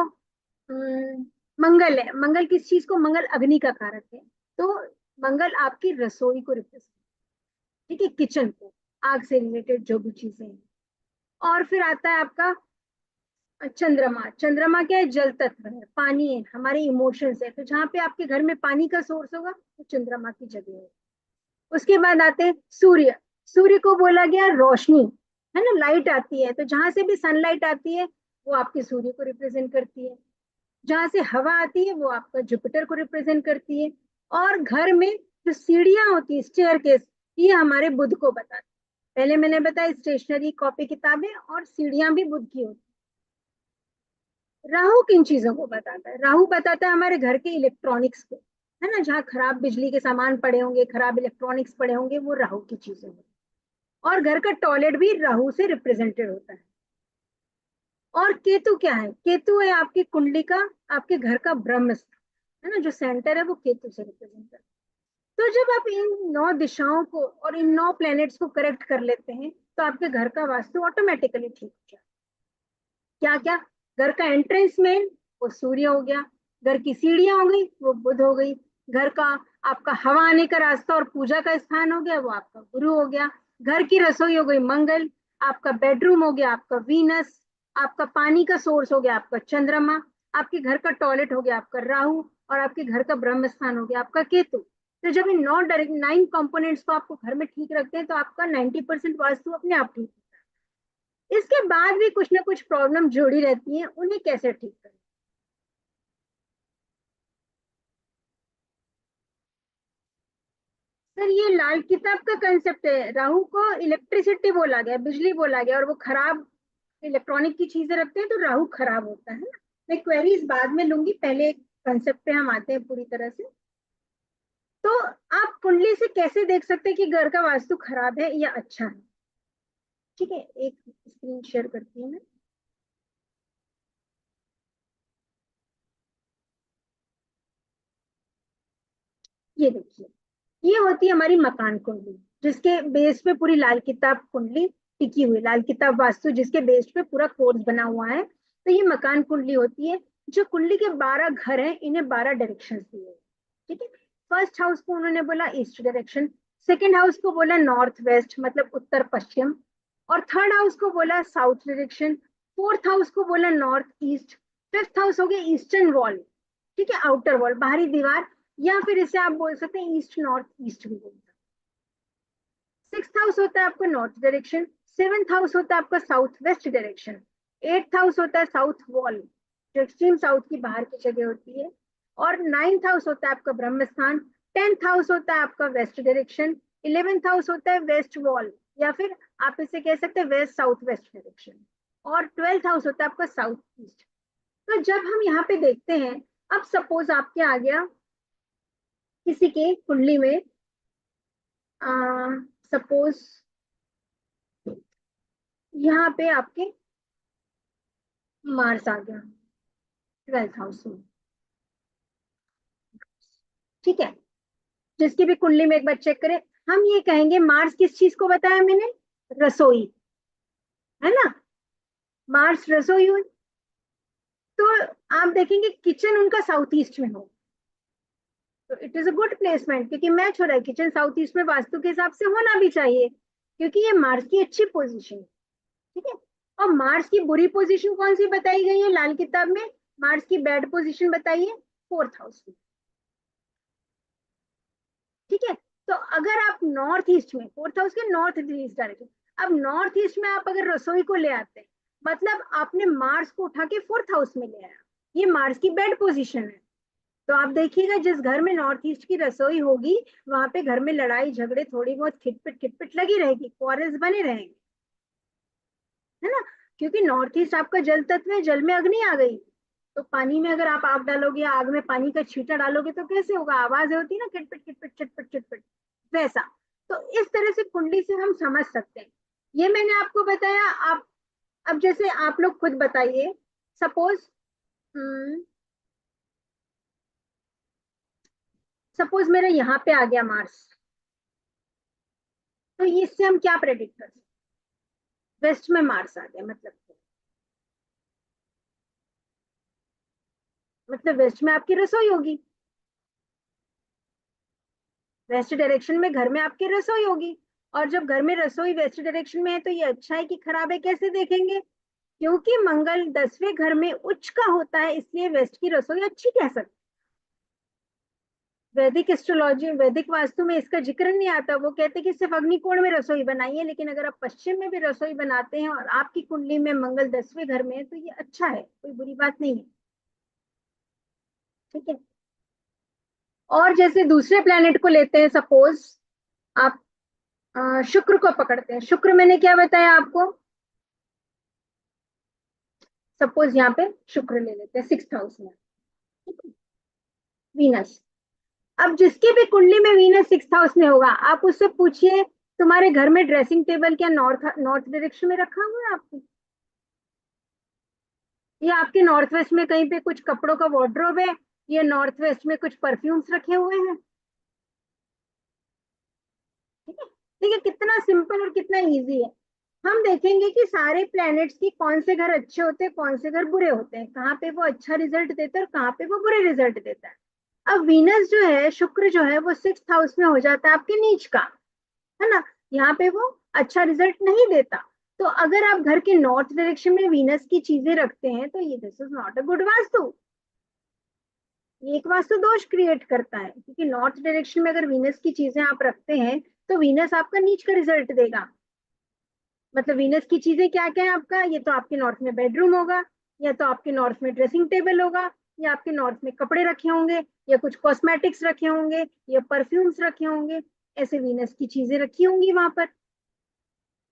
मंगल है, मंगल किस चीज को? मंगल अग्नि का कारक है। तो मंगल आपकी रसोई को रिप्रेजेंट, ठीक है, किचन को, आग से रिलेटेड जो भी चीजें हैं। और फिर आता है आपका चंद्रमा। चंद्रमा क्या है? जल तत्व है, पानी है, हमारे इमोशंस है। तो जहाँ पे आपके घर में पानी का सोर्स होगा, तो चंद्रमा की जगह है। उसके बाद आते हैं सूर्य। सूर्य को बोला गया रोशनी, है ना, लाइट आती है। तो जहां से भी सनलाइट आती है वो आपके सूर्य को रिप्रेजेंट करती है। जहां से हवा आती है वो आपका जुपिटर को रिप्रेजेंट करती है। और घर में जो सीढ़ियां होती है, स्टेयर केस, ये हमारे बुध को बताती है। पहले मैंने बताया स्टेशनरी, कॉपी किताबें, और सीढ़ियां भी बुध की होती है। राहु किन चीजों को बताता है? राहु बताता है हमारे घर के इलेक्ट्रॉनिक्स को, है ना, जहाँ खराब बिजली के सामान पड़े होंगे, खराब इलेक्ट्रॉनिक्स पड़े होंगे, वो राहु की चीजें होंगी। और घर का टॉयलेट भी राहु से रिप्रेजेंटेड होता है। और केतु क्या है? केतु है आपकी कुंडली का, आपके घर का ब्रह्म स्थान, है ना, जो सेंटर है वो केतु से रिप्रेजेंट करता है। तो जब आप इन 9 दिशाओं को और इन 9 प्लैनेट्स को करेक्ट कर लेते हैं, तो आपके घर का वास्तु ऑटोमेटिकली ठीक हो जाए। क्या क्या? घर का एंट्रेंस में वो सूर्य हो गया, घर की सीढ़ियां हो गई वो बुध हो गई, घर का आपका हवा आने का रास्ता और पूजा का स्थान हो गया वो आपका गुरु हो गया, घर की रसोई हो गई मंगल, आपका बेडरूम हो गया आपका वीनस, आपका पानी का सोर्स हो गया आपका चंद्रमा, आपके घर का टॉयलेट हो गया आपका राहु, और आपके घर का ब्रह्म स्थान हो गया आपका केतु। तो जब इन 9 कंपोनेंट्स को आपको घर में ठीक रखते हैं, तो आपका 90% वास्तु अपने आप ठीक। इसके बाद भी कुछ ना कुछ प्रॉब्लम जुड़ी रहती है, उन्हें कैसे ठीक करें? सर ये लाल किताब का कंसेप्ट है, राहु को इलेक्ट्रिसिटी बोला गया, बिजली बोला गया, और वो खराब इलेक्ट्रॉनिक की चीजें रखते हैं तो राहु खराब होता है ना। मैं क्वेरीज बाद में लूंगी, पहले कंसेप्ट पे हम आते हैं पूरी तरह से। तो आप कुंडली से कैसे देख सकते हैं कि घर का वास्तु खराब है या अच्छा है? ठीक है, एक स्क्रीन शेयर करती हूँ मैं। ये देखिए, ये होती है हमारी मकान कुंडली, जिसके बेस पे पूरी लाल किताब कुंडली टिकी हुई, लाल किताब वास्तु जिसके बेस पे पूरा कोर्स बना हुआ है। तो ये मकान कुंडली होती है। जो कुंडली के 12 घर हैं, इन्हें 12 डायरेक्शन दिए हैं। ठीक है। फर्स्ट हाउस को उन्होंने बोला ईस्ट डायरेक्शन, सेकेंड हाउस को बोला नॉर्थ वेस्ट मतलब उत्तर पश्चिम, और थर्ड हाउस को बोला साउथ डायरेक्शन, फोर्थ हाउस को बोला नॉर्थ ईस्ट, फिफ्थ हाउस हो गया ईस्टर्न वॉल, ठीक है, आउटर वॉल, बाहरी दीवार, या फिर इसे आप बोल सकते हैं ईस्ट नॉर्थ ईस्ट भी बोल सकते हैं। सिक्स हाउस होता है आपका नॉर्थ डायरेक्शन, सेवेंथ हाउस होता है आपका south west direction, eighth house होता है साउथ वॉल, जो एक्सट्रीम साउथ की बाहर की जगह होती है, और नाइन्थ हाउस होता है आपका ब्रह्म स्थान, टेंथ हाउस होता है आपका वेस्ट डायरेक्शन, इलेवेंथ हाउस होता है वेस्ट वॉल, या फिर आप इसे कह सकते हैं वेस्ट साउथ वेस्ट डायरेक्शन। और 12th हाउस होता है आपका साउथ ईस्ट। तो जब हम यहाँ पे देखते हैं, अब सपोज आपके आ गया किसी के कुंडली में, सपोज यहाँ पे आपके मार्स आ गया 12th हाउस में, ठीक है। जिसकी भी कुंडली में एक बार चेक करें। हम ये कहेंगे मार्स किस चीज को बताया मैंने, रसोई, है ना, मार्स रसोई हुई। तो आप देखेंगे किचन उनका साउथ ईस्ट में हो, तो it is a good placement, क्योंकि मैच हो रहा है किचन साउथ ईस्ट में, वास्तु के हिसाब से होना भी चाहिए, क्योंकि ये मार्स की अच्छी पोजीशन है, ठीक है। और मार्स की बुरी पोजीशन कौन सी बताई गई है लाल किताब में, मार्स की बैड पोजीशन बताइए 4th हाउस में, ठीक है। तो अगर आप नॉर्थ ईस्ट में, 4th हाउस के नॉर्थ ईस्ट डायरेक्शन, अब नॉर्थ ईस्ट में आप अगर रसोई को ले आते हैं, मतलब आपने मार्स को उठा के 4th हाउस में ले आया, ये मार्स की बेड पोजीशन है। तो आप देखिएगा जिस घर में नॉर्थ ईस्ट की रसोई होगी, वहां पे घर में लड़ाई झगड़े थोड़ी बहुत खिटपिट खिटपिट लगी रहेगी, क्वारल्स बने रहेंगे, है ना। क्योंकि नॉर्थ ईस्ट आपका जल तत्व है, जल में अग्नि आ गई, तो पानी में अगर आप आग डालोगे, आग में पानी का छींटा डालोगे तो कैसे होगा, आवाज होती है ना, किटपिट किटपिट चिटपिट चिटपिट, वैसा। तो इस तरह से कुंडली से हम समझ सकते हैं। ये मैंने आपको बताया। आप अब जैसे आप लोग खुद बताइए, सपोज सपोज मेरा यहाँ पे आ गया मार्स, तो इससे हम क्या प्रेडिक्ट कर सकते हैं, वेस्ट में मार्स आ गया मतलब वेस्ट में आपकी रसोई होगी, वेस्ट डायरेक्शन में घर में आपकी रसोई होगी। और जब घर में रसोई वेस्ट डायरेक्शन में है, तो ये अच्छा है कि खराब है कैसे देखेंगे, क्योंकि मंगल 10वें घर में उच्च का होता है, इसलिए वेस्ट की रसोई अच्छी कह सकते। वैदिक एस्ट्रोलॉजी, वैदिक वास्तु में इसका जिक्र नहीं आता, वो कहते कि सिर्फ अग्निकोण में रसोई बनाइए, लेकिन अगर आप पश्चिम में भी रसोई बनाते हैं और आपकी कुंडली में मंगल 10वें घर में है, तो ये अच्छा है, कोई बुरी बात नहीं है, ठीक है। और जैसे दूसरे प्लेनेट को लेते हैं, सपोज आप शुक्र को पकड़ते हैं। शुक्र मैंने क्या बताया आपको, सपोज यहाँ पे शुक्र ले लेते हैं 6th हाउस में, वीनस। अब जिसकी भी कुंडली में वीनस 6th हाउस में होगा, आप उससे पूछिए तुम्हारे घर में ड्रेसिंग टेबल क्या नॉर्थ नॉर्थ डायरेक्शन में रखा हुआ है आपको, या आपके नॉर्थ वेस्ट में कहीं पे कुछ कपड़ों का वार्डरोब है, या नॉर्थ वेस्ट में कुछ परफ्यूम्स रखे हुए हैं, ठीक है। देखिए कितना सिंपल और कितना इजी है। हम देखेंगे कि सारे प्लैनेट्स की कौन से घर अच्छे होते हैं, कौन से घर बुरे होते हैं, कहाँ पे वो अच्छा रिजल्ट देता है और कहाँ पे वो बुरे रिजल्ट देता है। अब वीनस जो है, शुक्र जो है, वो 6th हाउस में हो जाता है आपके नीच का, है ना। यहाँ पे वो अच्छा रिजल्ट नहीं देता। तो अगर आप घर के नॉर्थ डायरेक्शन में वीनस की चीजें रखते हैं, तो ये this is not a good vastu, ये एक वास्तु दोष क्रिएट करता है, क्योंकि नॉर्थ डायरेक्शन में अगर वीनस की चीजें आप रखते हैं, तो वीनस आपका नीच का रिजल्ट देगा। मतलब वीनस की चीजें क्या क्या है आपका, ये तो आपके नॉर्थ में बेडरूम होगा, या तो आपके नॉर्थ में ड्रेसिंग टेबल होगा, या आपके नॉर्थ में कपड़े रखे होंगे, या कुछ कॉस्मेटिक्स रखे होंगे, या परफ्यूम्स रखे होंगे, ऐसे वीनस की चीजें रखी होंगी वहां पर।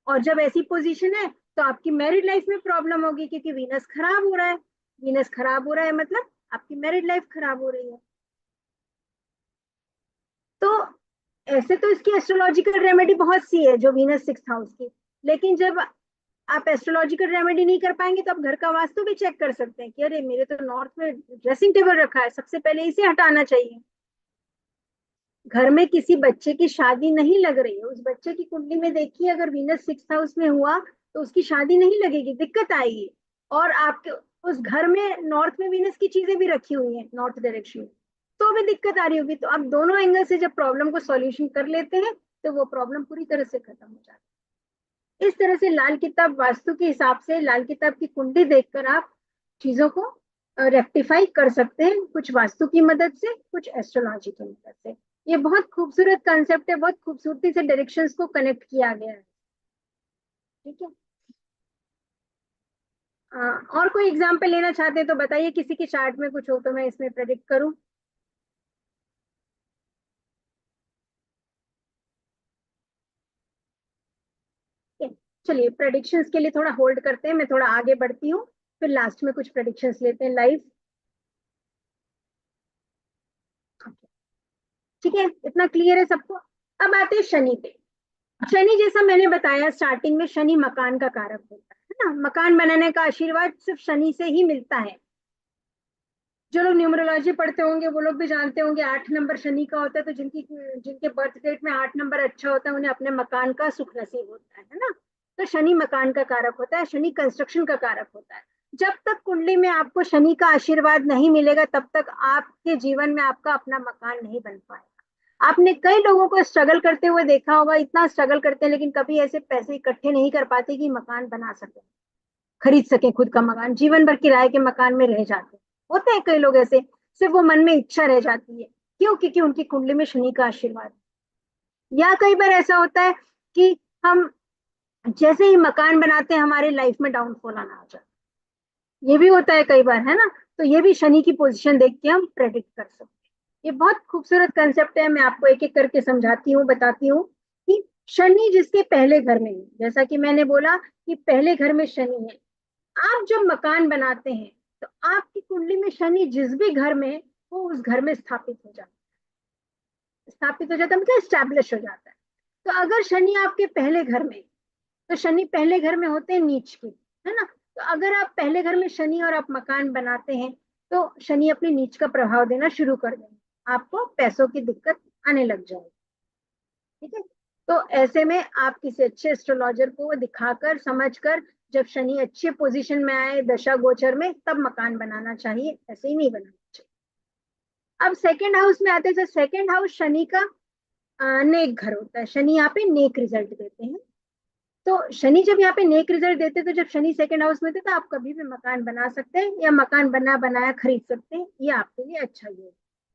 और जब ऐसी पोजीशन है, तो आपकी मैरिड लाइफ में प्रॉब्लम होगी, क्योंकि वीनस खराब हो रहा है। वीनस खराब हो रहा है मतलब आपकी मैरिड लाइफ खराब हो रही है। तो ऐसे तो इसकी एस्ट्रोलॉजिकल रेमेडी बहुत सी है जो वीनस 6th हाउस की, लेकिन जब आप एस्ट्रोलॉजिकल रेमेडी नहीं कर पाएंगे, तो आप घर का वास्तु भी चेक कर सकते हैं कि अरे मेरे तो नॉर्थ में ड्रेसिंग टेबल रखा है, सबसे पहले इसे हटाना चाहिए। घर में किसी बच्चे की शादी नहीं लग रही है, उस बच्चे की कुंडली में देखिए अगर वीनस 6th हाउस में हुआ, तो उसकी शादी नहीं लगेगी, दिक्कत आएगी। और आपके उस घर में नॉर्थ में वीनस की चीजें भी रखी हुई हैं नॉर्थ डायरेक्शन में, तो भी दिक्कत आ रही होगी। तो आप दोनों एंगल से जब प्रॉब्लम को सॉल्यूशन कर लेते हैं, तो वो प्रॉब्लम पूरी तरह से खत्म हो जाती है। इस तरह से लाल किताब वास्तु के हिसाब से, लाल किताब की कुंडली देखकर आप चीजों को रेक्टिफाई कर सकते हैं, कुछ वास्तु की मदद से, कुछ एस्ट्रोलॉजी की मदद से। ये बहुत खूबसूरत कंसेप्ट है, बहुत खूबसूरती से डायरेक्शंस को कनेक्ट किया गया है, ठीक है। और कोई एग्जांपल लेना चाहते हैं तो बताइए, किसी के चार्ट में कुछ हो तो मैं इसमें प्रेडिक्ट करूं। चलिए प्रेडिक्शंस के लिए थोड़ा होल्ड करते हैं, मैं थोड़ा आगे बढ़ती हूँ, फिर लास्ट में कुछ प्रेडिक्शंस लेते हैं लाइव। ठीक है, इतना क्लियर है सबको। अब आते हैं शनि पे। शनि जैसा मैंने बताया स्टार्टिंग में, शनि मकान का कारक होता है ना, मकान बनाने का आशीर्वाद सिर्फ शनि से ही मिलता है। जो लोग न्यूमरोलॉजी पढ़ते होंगे वो लोग भी जानते होंगे 8 नंबर शनि का होता है, तो जिनके बर्थ डेट में 8 नंबर अच्छा होता है उन्हें अपने मकान का सुख नसीब होता है ना। तो शनि मकान का कारक होता है, शनि कंस्ट्रक्शन का कारक होता है। जब तक कुंडली में आपको शनि का आशीर्वाद नहीं मिलेगा तब तक आपके जीवन में आपका अपना मकान नहीं बन पाएगा। आपने कई लोगों को स्ट्रगल करते हुए देखा होगा, इतना स्ट्रगल करते हैं लेकिन कभी ऐसे पैसे इकट्ठे नहीं कर पाते कि मकान बना सके, खरीद सके खुद का मकान, जीवन भर किराए के मकान में रह जाते हैं। होते हैं कई लोग ऐसे, सिर्फ वो मन में इच्छा रह जाती है। क्यों? क्योंकि उनकी कुंडली में शनि का आशीर्वाद है। या कई बार ऐसा होता है कि हम जैसे ही मकान बनाते हैं हमारे लाइफ में डाउनफॉल आना आ जाता है, ये भी होता है कई बार, है ना। तो ये भी शनि की पोजीशन देख के हम प्रेडिक्ट कर सकते हैं। ये बहुत खूबसूरत कंसेप्ट है, मैं आपको एक एक करके समझाती हूँ, बताती हूँ कि शनि जिसके पहले घर में है, जैसा कि मैंने बोला कि पहले घर में शनि है, आप जब मकान बनाते हैं तो आपकी कुंडली में शनि जिस भी घर में है वो उस घर में स्थापित हो जाता है। स्थापित हो जाता है मतलब स्टैब्लिश हो जाता है। तो अगर शनि आपके पहले घर में, तो शनि पहले घर में होते हैं नीच के, है ना। तो अगर आप पहले घर में शनि और आप मकान बनाते हैं तो शनि अपनी नीच का प्रभाव देना शुरू कर देंगे, आपको पैसों की दिक्कत आने लग जाएगी। ठीक है, तो ऐसे में आप किसी अच्छे एस्ट्रोलॉजर को दिखाकर समझकर, जब शनि अच्छे पोजीशन में आए दशा गोचर में, तब मकान बनाना चाहिए, ऐसे ही नहीं बनाना चाहिए। अब सेकंड हाउस में आते हैं, तो सेकंड हाउस शनि का नेक घर होता है। शनि यहाँ पे नेक रिजल्ट देते हैं। तो शनि जब यहाँ पे नेक रिजल्ट देते हैं, तो जब शनि सेकंड हाउस में थे तो आप कभी भी मकान बना सकते हैं या मकान बना बनाया खरीद सकते हैं, ये आपके लिए अच्छा ही है।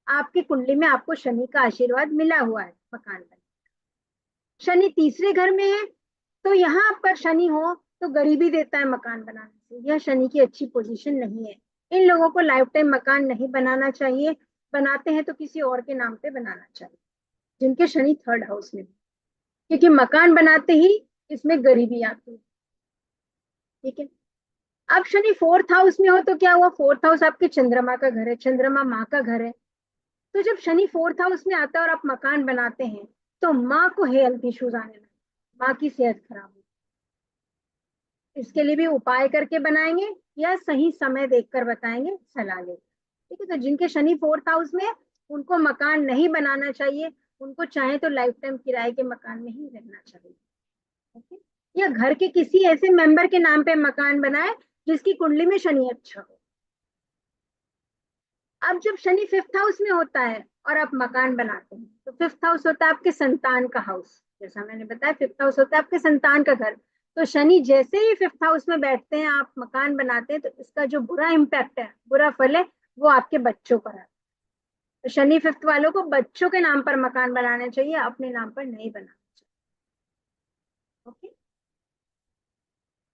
आपकी कुंडली में आपको शनि का आशीर्वाद मिला हुआ है मकान बनाने। शनि तीसरे घर में है, तो यहाँ पर शनि हो तो गरीबी देता है मकान बनाने से, यह शनि की अच्छी पोजीशन नहीं है। इन लोगों को लाइफ टाइम मकान नहीं बनाना चाहिए, बनाते हैं तो किसी और के नाम पे बनाना चाहिए जिनके शनि थर्ड हाउस में, क्योंकि मकान बनाते ही इसमें गरीबी आती है। ठीक है, अब शनि फोर्थ हाउस में हो तो क्या हुआ, फोर्थ हाउस आपके चंद्रमा का घर है, चंद्रमा माँ का घर है। तो जब शनि फोर्थ हाउस में आता है और आप मकान बनाते हैं तो माँ को हेल्थ इश्यूज आने लगते, माँ की सेहत खराब हो। इसके लिए भी उपाय करके बनाएंगे या सही समय देखकर बताएंगे, सलाह लेकर। ठीक है, तो जिनके शनि फोर्थ हाउस में है, उनको मकान नहीं बनाना चाहिए, उनको चाहे तो लाइफ टाइम किराए के मकान में ही रहना चाहिए। ओके, या घर के किसी ऐसे मेंबर के नाम पे मकान बनाए जिसकी कुंडली में शनि अच्छा हो। अब जब शनि फिफ्थ हाउस में होता है और आप मकान बनाते हैं, तो फिफ्थ हाउस होता है आपके संतान का हाउस, जैसा मैंने बताया फिफ्थ हाउस होता है आपके संतान का घर। तो शनि जैसे ही फिफ्थ हाउस में बैठते हैं, आप मकान बनाते हैं, तो इसका जो बुरा इम्पैक्ट है, बुरा फल है, वो आपके बच्चों पर आता है। तो शनि फिफ्थ वालों को बच्चों के नाम पर मकान बनाना चाहिए, अपने नाम पर नहीं बनाना चाहिए। ओके,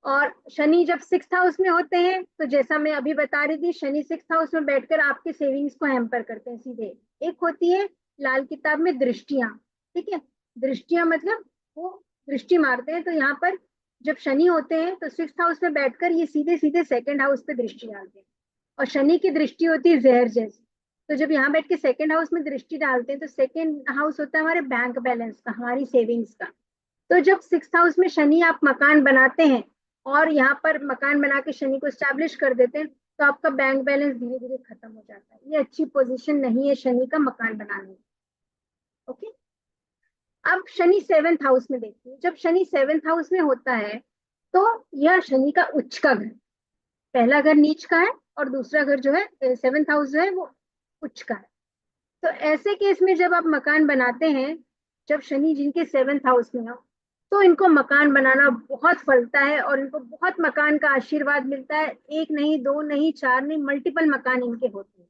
और शनि जब सिक्स हाउस में होते हैं, तो जैसा मैं अभी बता रही थी, शनि सिक्स हाउस में बैठकर आपके सेविंग्स को हैम्पर करते हैं सीधे। एक होती है लाल किताब में दृष्टियां। ठीक है, दृष्टियां मतलब वो दृष्टि मारते हैं, तो यहाँ पर जब शनि होते हैं तो सिक्स हाउस में बैठकर ये सीधे सीधे सेकंड हाउस पे दृष्टि डालते हैं। और शनि की दृष्टि होती है जहर जैसी। तो जब यहाँ बैठ के सेकंड हाउस में दृष्टि डालते हैं, तो सेकंड हाउस होता है हमारे बैंक बैलेंस का, हमारी सेविंग्स का। तो जब सिक्स हाउस में शनि आप मकान बनाते हैं और यहाँ पर मकान बना के शनि को स्टैब्लिश कर देते हैं, तो आपका बैंक बैलेंस धीरे धीरे खत्म हो जाता है। ये अच्छी पोजीशन नहीं है शनि का मकान बनाने में। ओके, अब शनि सेवेंथ हाउस में देखिए, जब शनि सेवेंथ हाउस में होता है तो यह शनि का उच्च का घर, पहला घर नीच का है और दूसरा घर जो है सेवेंथ हाउस जो है वो उच्च का है। तो ऐसे केस में जब आप मकान बनाते हैं, जब शनि जिनके सेवेंथ हाउस में हो, तो इनको मकान बनाना बहुत फलता है और इनको बहुत मकान का आशीर्वाद मिलता है। एक नहीं, दो नहीं, चार नहीं, मल्टीपल मकान इनके होते हैं।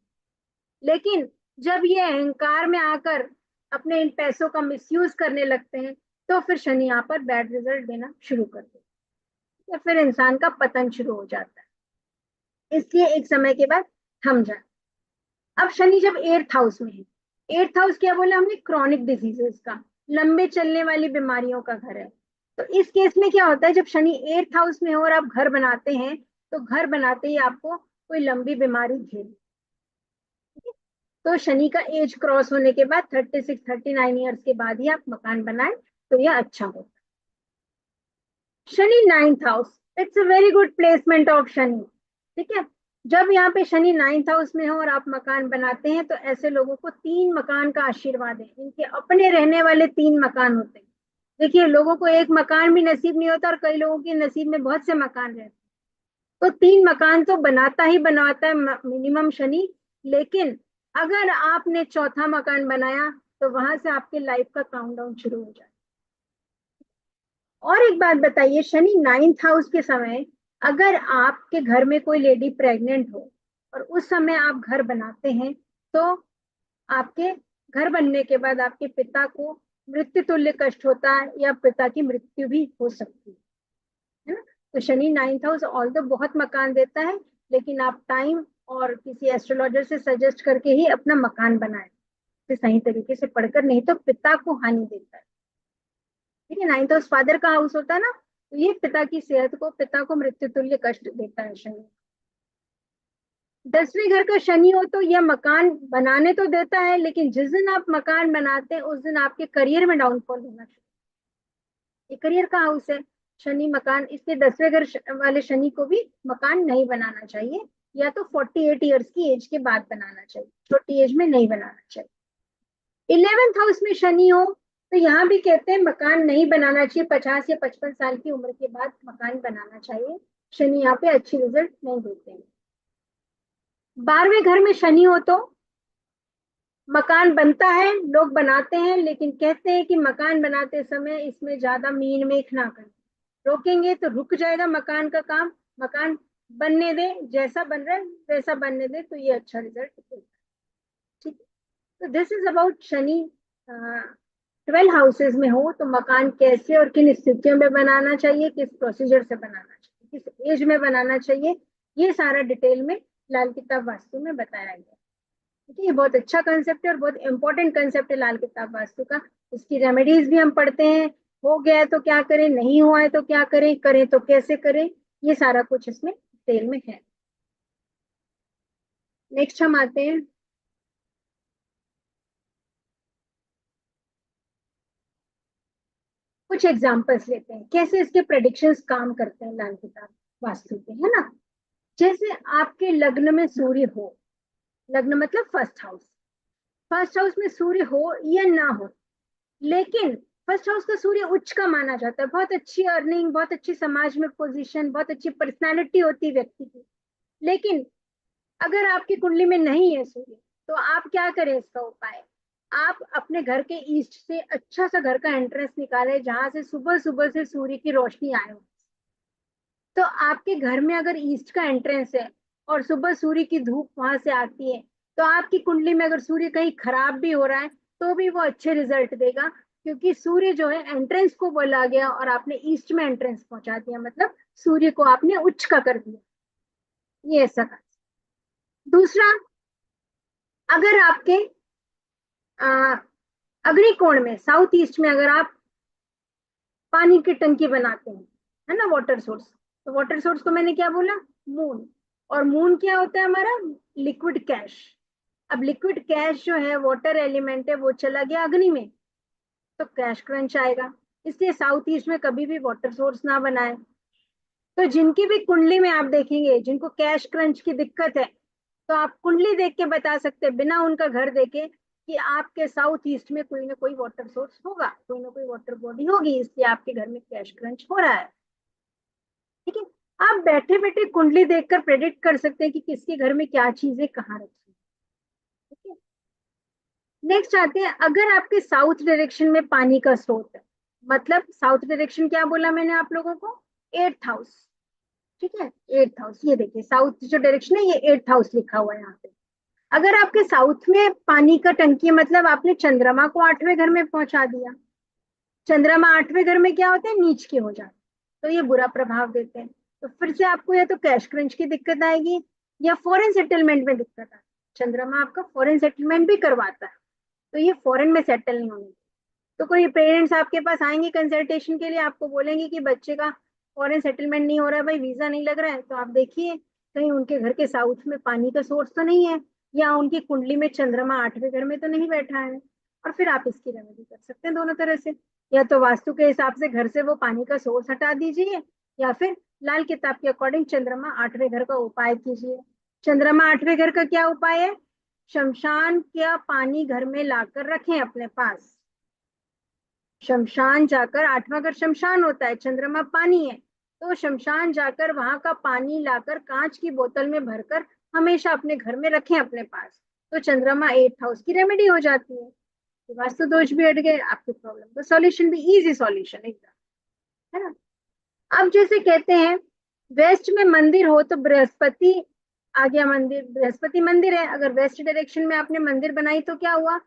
लेकिन जब ये अहंकार में आकर अपने इन पैसों का मिसयूज करने लगते हैं, तो फिर शनि यहाँ पर बैड रिजल्ट देना शुरू कर देते हैं, या फिर इंसान का पतन शुरू हो जाता है। इसलिए एक समय के बाद थम जाए। अब शनि जब एट्थ हाउस में है, एट्थ हाउस क्या बोला हमने, क्रॉनिक डिजीजेस का, लंबे चलने वाली बीमारियों का घर है। तो इस केस में क्या होता है, जब शनि 8th हाउस में हो और आप घर बनाते हैं, तो घर बनाते ही आपको कोई लंबी बीमारी घेरी। तो शनि का एज क्रॉस होने के बाद 36-39 ईयर्स के बाद ही आप मकान बनाएं तो यह अच्छा होगा। Shani 9th house, it's a very good placement of Shani. ठीक है, जब यहाँ पे शनि 9th हाउस में हो और आप मकान बनाते हैं तो ऐसे लोगों को 3 मकान का आशीर्वाद है, इनके अपने रहने वाले 3 मकान होते हैं। देखिए, लोगों को एक मकान भी नसीब नहीं होता और कई लोगों के नसीब में बहुत से मकान रहते हैं। तो 3 मकान तो बनाता ही बनाता है मिनिमम शनि। लेकिन अगर आपने चौथा मकान बनाया तो वहां से आपके लाइफ का काउंटडाउन शुरू हो जाए। और एक बात बताइए, शनि 9th हाउस के समय अगर आपके घर में कोई लेडी प्रेग्नेंट हो और उस समय आप घर बनाते हैं, तो आपके घर बनने के बाद आपके पिता को मृत्यु तुल्य कष्ट होता है या पिता की मृत्यु भी हो सकती है ना। तो शनि 9th हाउस ऑल तो बहुत मकान देता है, लेकिन आप टाइम और किसी एस्ट्रोलॉजर से सजेस्ट करके ही अपना मकान बनाए, सही तरीके से पढ़कर, नहीं तो पिता को हानि देता है। ठीक है, 9th हाउस फादर का हाउस होता है ना, तो ये पिता की सेहत को, पिता को मृत्यु तुल्य कष्ट देता है शनि। 10वें घर का शनि हो तो यह मकान बनाने तो देता है, लेकिन जिस दिन आप मकान बनाते हैं उस दिन आपके करियर में डाउनफॉल होना चाहिए। ये करियर का हाउस है शनि मकान, इसलिए 10वें घर वाले शनि को भी मकान नहीं बनाना चाहिए, या तो 48 ईयर्स की एज के बाद बनाना चाहिए, छोटी एज में नहीं बनाना चाहिए। 11th हाउस में शनि हो तो यहाँ भी कहते हैं मकान नहीं बनाना चाहिए, 50 या 55 साल की उम्र के बाद मकान बनाना चाहिए। शनि यहाँ पे अच्छी रिजल्ट नहीं देते हैं। 12वें घर में शनि हो तो मकान बनता है, लोग बनाते हैं, लेकिन कहते हैं कि मकान बनाते समय इसमें ज्यादा मीन मेख ना करें, रोकेंगे तो रुक जाएगा मकान का काम। मकान बनने दे, जैसा बन रहा है वैसा बनने दे, तो ये अच्छा रिजल्ट देगा। ठीक है, तो this is about Shani 12 houses में हो तो मकान कैसे और किन स्थितियों में बनाना चाहिए, किस प्रोसीजर से बनाना चाहिए, किस एज में बनाना चाहिए, ये सारा डिटेल में लाल किताब वास्तु में बताया गया। ठीक है, ये बहुत अच्छा कंसेप्ट है और बहुत इंपॉर्टेंट कंसेप्ट है लाल किताब वास्तु का। इसकी रेमेडीज भी हम पढ़ते हैं, हो गया है तो क्या करें, नहीं हुआ है तो क्या करें, करें तो कैसे करें, ये सारा कुछ इसमें डिटेल में है। नेक्स्ट हम आते हैं, कुछ एग्जांपल्स लेते हैं कैसे इसके प्रेडिक्शंस काम करते हैं लाल किताब वास्तु के, है ना। जैसे आपके लग्न में सूर्य हो, लग्न मतलब फर्स्ट हाउस, फर्स्ट हाउस में सूर्य हो या ना हो, लेकिन फर्स्ट हाउस का सूर्य उच्च का माना जाता है, बहुत अच्छी अर्निंग, बहुत अच्छी समाज में पोजीशन, बहुत अच्छी पर्सनालिटी होती है व्यक्ति की। लेकिन अगर आपकी कुंडली में नहीं है सूर्य, तो आप क्या करें इसका उपाय, आप अपने घर के ईस्ट से अच्छा सा घर का एंट्रेंस निकालें जहां से सुबह सुबह से सूर्य की रोशनी आए। तो आपके घर में अगर ईस्ट का एंट्रेंस है और सुबह सूर्य की धूप वहां से आती है, तो आपकी कुंडली में अगर सूर्य कहीं खराब भी हो रहा है तो भी वो अच्छे रिजल्ट देगा, क्योंकि सूर्य जो है एंट्रेंस को बोला गया और आपने ईस्ट में एंट्रेंस पहुंचा दिया, मतलब सूर्य को आपने उच्च का कर दिया। ये ऐसा कर। दूसरा, अगर आपके आ, अग्निकोण में साउथ ईस्ट में अगर आप पानी की टंकी बनाते हैं, है ना, वाटर सोर्स, तो वाटर सोर्स को मैंने क्या बोला, मून। और मून क्या होता है हमारा, लिक्विड कैश। अब लिक्विड कैश जो है वाटर एलिमेंट है, वो चला गया अग्नि में, तो कैश क्रंच आएगा। इसलिए साउथ ईस्ट में कभी भी वाटर सोर्स ना बनाए। तो जिनकी भी कुंडली में आप देखेंगे जिनको कैश क्रंच की दिक्कत है, तो आप कुंडली देख के बता सकते हैं बिना उनका घर देखे कि आपके साउथ ईस्ट में कोई ना कोई वाटर सोर्स होगा, कोई ना कोई वाटर बॉडी होगी, इसलिए आपके घर में कैश क्रंच हो रहा है। ठीक है, आप बैठे बैठे कुंडली देखकर प्रेडिक्ट कर सकते हैं कि किसके घर में क्या चीजें कहाँ रखी है। ठीक है, नेक्स्ट आते हैं, अगर आपके साउथ डायरेक्शन में पानी का स्रोत है, मतलब साउथ डायरेक्शन क्या बोला मैंने आप लोगों को, 8th हाउस। ठीक है, 8th हाउस, ये देखिए साउथ जो डायरेक्शन है ये 8th हाउस लिखा हुआ है यहाँ पे। अगर आपके साउथ में पानी का टंकी है, मतलब आपने चंद्रमा को 8वें घर में पहुंचा दिया। चंद्रमा 8वें घर में क्या होते हैं, नीच के हो जाते, तो ये बुरा प्रभाव देते हैं। तो फिर से आपको या तो कैश क्रंच की दिक्कत आएगी या फॉरेन सेटलमेंट में दिक्कत आएगी। चंद्रमा आपका फॉरेन सेटलमेंट भी करवाता है, तो ये फॉरेन में सेटल नहीं होने। तो कोई पेरेंट्स आपके पास आएंगे कंसल्टेशन के लिए, आपको बोलेंगे कि बच्चे का फॉरेन सेटलमेंट नहीं हो रहा है भाई, वीजा नहीं लग रहा है, तो आप देखिए कहीं उनके घर के साउथ में पानी का सोर्स तो नहीं है, या उनकी कुंडली में चंद्रमा 8वें घर में तो नहीं बैठा है। और फिर आप इसकी रेमेडी कर सकते हैं दोनों तरह से। या तो वास्तु के हिसाब से घर से वो पानी का सोर्स हटा दीजिए, या फिर लाल किताब के अकॉर्डिंग चंद्रमा 8वें घर का उपाय कीजिए। चंद्रमा 8वें घर का क्या उपाय है? शमशान का पानी घर में लाकर रखें अपने पास। शमशान जाकर, 8वां घर शमशान होता है, चंद्रमा पानी है, तो शमशान जाकर वहां का पानी लाकर कांच की बोतल में भरकर हमेशा अपने घर में रखें अपने पास। तो चंद्रमा 8th हाउस की रेमेडी हो जाती है। तो वास्तु दोष भी हट गए, आपके प्रॉब्लम का सॉल्यूशन भी, इजी सॉल्यूशन एकदम, है ना। अब जैसे कहते हैं वेस्ट में मंदिर हो तो बृहस्पति आ गया, मंदिर बृहस्पति मंदिर है, अगर वेस्ट डायरेक्शन में आपने मंदिर बनाई तो क्या हुआ?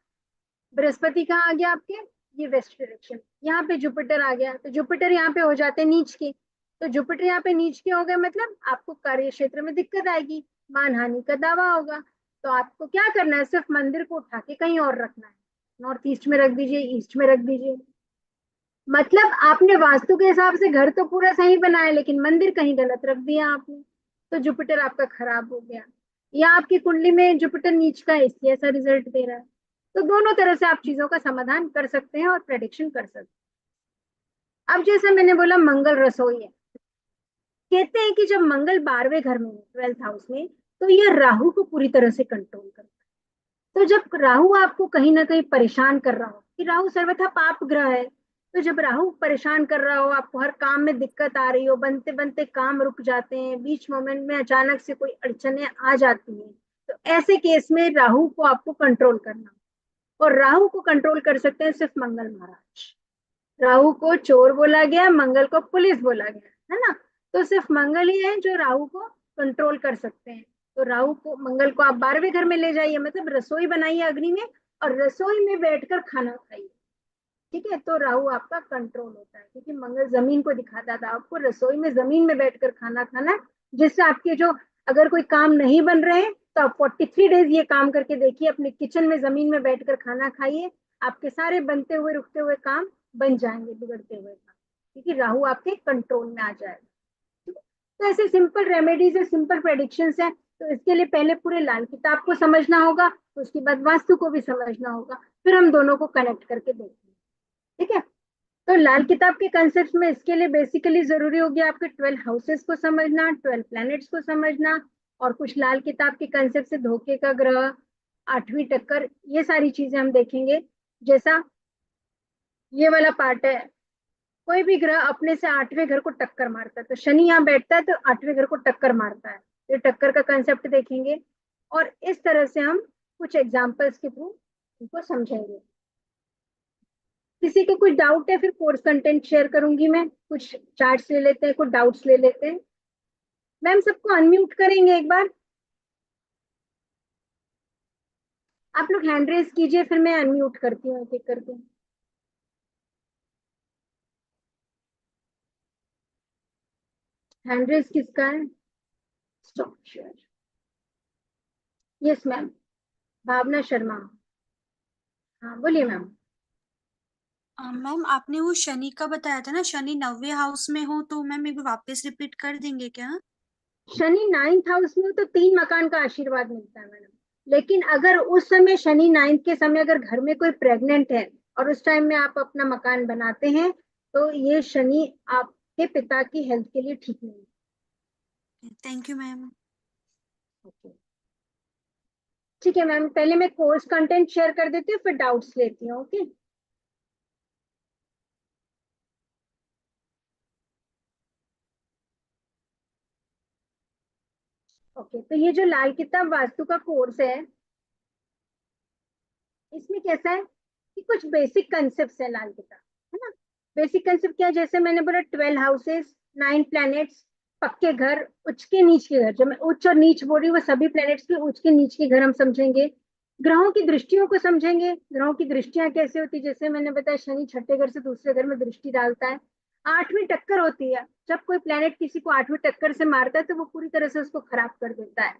बृहस्पति कहाँ आ गया आपके? ये वेस्ट डायरेक्शन। यहाँ पे जुपिटर आ गया, तो जुपिटर यहाँ पे हो जाते हैं नीच के। तो जुपिटर यहाँ पे नीच के हो गए, मतलब आपको कार्य क्षेत्र में दिक्कत आएगी, मानहानि का दावा होगा। तो आपको क्या करना है? सिर्फ मंदिर को उठा के कहीं और रखना है, नॉर्थ ईस्ट में रख दीजिए, ईस्ट में रख दीजिए। मतलब आपने वास्तु के हिसाब से घर तो पूरा सही बनाया, लेकिन मंदिर कहीं गलत रख दिया आपने, तो जुपिटर आपका खराब हो गया। या आपकी कुंडली में जुपिटर नीच का है, इसलिए ऐसा रिजल्ट दे रहा है। तो दोनों तरह से आप चीजों का समाधान कर सकते हैं और प्रेडिक्शन कर सकते हैं। अब जैसा मैंने बोला मंगल रसोई है, कहते हैं कि जब मंगल 12वें घर में है, 12th हाउस में, तो ये राहु को पूरी तरह से कंट्रोल करता है। तो जब राहु आपको कहीं ना कहीं परेशान कर रहा हो, कि राहु सर्वथा पाप ग्रह है, तो जब राहु परेशान कर रहा हो, आपको हर काम में दिक्कत आ रही हो, बनते बनते काम रुक जाते हैं, बीच मोमेंट में अचानक से कोई अड़चने आ जाती हैं, तो ऐसे केस में राहु को आपको कंट्रोल करना। और राहु को कंट्रोल कर सकते हैं सिर्फ मंगल महाराज। राहु को चोर बोला गया, मंगल को पुलिस बोला गया, है ना। तो सिर्फ मंगल ही है जो राहु को कंट्रोल कर सकते हैं। तो राहु को, मंगल को आप 12वें घर में ले जाइए, मतलब रसोई बनाइए अग्नि में, और रसोई में बैठकर खाना खाइए। ठीक है, तो राहु आपका कंट्रोल होता है, क्योंकि मंगल जमीन को दिखाता था आपको रसोई में, जमीन में बैठकर खाना खाना, जिससे आपके जो, अगर कोई काम नहीं बन रहे हैं तो आप 43 डेज ये काम करके देखिए, अपने किचन में जमीन में बैठकर खाना खाइए, आपके सारे बनते हुए रुकते हुए काम बन जाएंगे, बिगड़ते हुए काम, क्योंकि राहु आपके कंट्रोल में आ जाएगा। तो ऐसे सिंपल रेमेडीज है, सिंपल प्रेडिक्शन है। तो इसके लिए पहले पूरे लाल किताब को समझना होगा, तो उसके बाद वास्तु को भी समझना होगा, फिर हम दोनों को कनेक्ट करके देखेंगे। ठीक है। तो लाल किताब के कंसेप्ट में इसके लिए बेसिकली जरूरी होगी आपके 12 हाउसेस को समझना, 12 प्लैनेट्स को समझना, और कुछ लाल किताब के कंसेप्ट से धोखे का ग्रह, 8वीं टक्कर, ये सारी चीजें हम देखेंगे। जैसा ये वाला पार्ट है, कोई भी ग्रह अपने से 8वें घर को टक्कर मारता है, तो शनि यहाँ बैठता है तो 8वें घर को टक्कर मारता है, तो टक्कर का कंसेप्ट देखेंगे। और इस तरह से हम कुछ एग्जाम्पल्स के थ्रू इनको समझेंगे। किसी के कुछ डाउट है, फिर कोर्स कंटेंट शेयर करूंगी मैं, कुछ चार्ट्स ले लेते हैं, कुछ डाउट्स ले लेते हैं। मैम सबको अनम्यूट करेंगे एक बार, आप लोग हैंड रेज कीजिए, फिर मैं अनम्यूट करती हूँ एक एक करके। हैंड रेज किसका है? Stop share. यस मैम, भावना शर्मा। हाँ बोलिए मैम। मैम आपने वो शनि का बताया था ना, शनि 9वें हाउस में हो, तो मैम एक बार वापस रिपीट कर देंगे क्या? शनि 9th हाउस में हो तो 3 मकान का आशीर्वाद मिलता है मैडम। लेकिन अगर उस समय शनि 9th के समय अगर घर में कोई प्रेग्नेंट है और उस टाइम में आप अपना मकान बनाते हैं, तो ये शनि आपके पिता की हेल्थ के लिए ठीक नहीं थैंक यू मैम। है। ठीक है मैम, पहले मैं कोर्स कंटेंट शेयर कर देती हूँ, फिर डाउट्स लेती हूँ। ओके। ओके, तो ये जो लाल किताब वास्तु का कोर्स है, इसमें कैसा है कि कुछ बेसिक कंसेप्ट है लाल किताब, है ना। बेसिक कंसेप्ट क्या है? जैसे मैंने बोला 12 हाउसेस, 9 प्लैनेट्स, पक्के घर, उच्च के नीच के घर। जब मैं उच्च और नीच बोल रही हूँ, वो सभी प्लैनेट्स के उच्च के नीच के घर हम समझेंगे। ग्रहों की दृष्टियों को समझेंगे, ग्रहों की दृष्टियां कैसे होती है, जैसे मैंने बताया शनि छठे घर से दूसरे घर में दृष्टि डालता है। 8वीं टक्कर होती है, जब कोई प्लेनेट किसी को 8वीं टक्कर से मारता है तो वो पूरी तरह से उसको खराब कर देता है।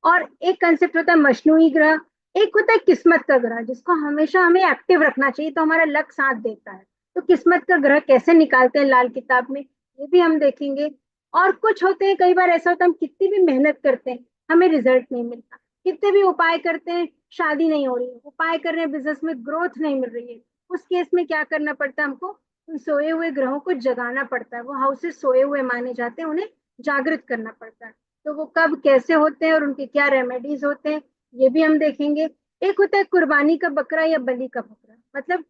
और एक कंसेप्ट होता है मशनूई ग्रह, एक होता है किस्मत का ग्रह, जिसको हमेशा हमें एक्टिव रखना चाहिए, तो हमारा लक साथ देता है। तो किस्मत का ग्रह कैसे निकालते हैं लाल किताब में, ये भी हम देखेंगे। और कुछ होते हैं, कई बार ऐसा होता है, हम कितनी भी मेहनत करते हैं हमें रिजल्ट नहीं मिलता, कितने भी उपाय करते हैं शादी नहीं हो रही है, उपाय कर रहे हैं बिजनेस में ग्रोथ नहीं मिल रही है। उस केस में क्या करना पड़ता है हमको, उन सोए हुए ग्रहों को जगाना पड़ता है। वो हाउसेस सोए हुए माने जाते हैं, उन्हें जागृत करना पड़ता है। तो वो कब कैसे होते हैं और उनके क्या रेमेडीज होते हैं, ये भी हम देखेंगे। एक होता है कुर्बानी का बकरा या बलि का बकरा, मतलब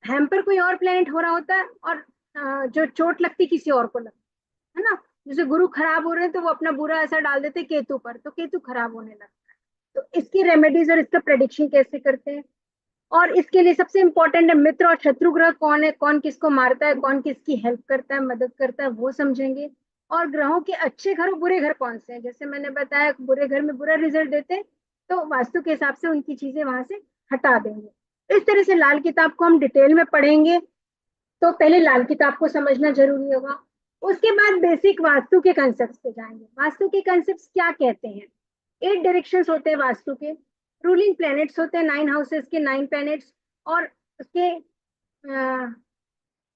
हैम्पर कोई और प्लेनेट हो रहा होता है और जो चोट लगती किसी और को लगती है ना। जैसे गुरु खराब हो रहे हैं तो वो अपना बुरा असर डाल देते हैं केतु पर, तो केतु खराब होने लगता है। तो इसकी रेमेडीज और इसका प्रेडिक्शन कैसे करते हैं। और इसके लिए सबसे इंपॉर्टेंट है मित्र और शत्रु ग्रह कौन है, कौन किसको मारता है, कौन किसकी हेल्प करता है, मदद करता है, वो समझेंगे। और ग्रहों के अच्छे घर और बुरे घर कौन से हैं, जैसे मैंने बताया बुरे घर में बुरा रिजल्ट देते हैं, तो वास्तु के हिसाब से उनकी चीजें वहां से हटा देंगे। इस तरह से लाल किताब को हम डिटेल में पढ़ेंगे। तो पहले लाल किताब को समझना जरूरी होगा। उसके बाद बेसिक वास्तु के कंसेप्ट पे जाएंगे। वास्तु के कंसेप्ट क्या कहते हैं। 8 डायरेक्शंस होते हैं वास्तु के, रूलिंग प्लैनेट्स होते हैं 9 हाउसेस के 9 प्लैनेट्स, और उसके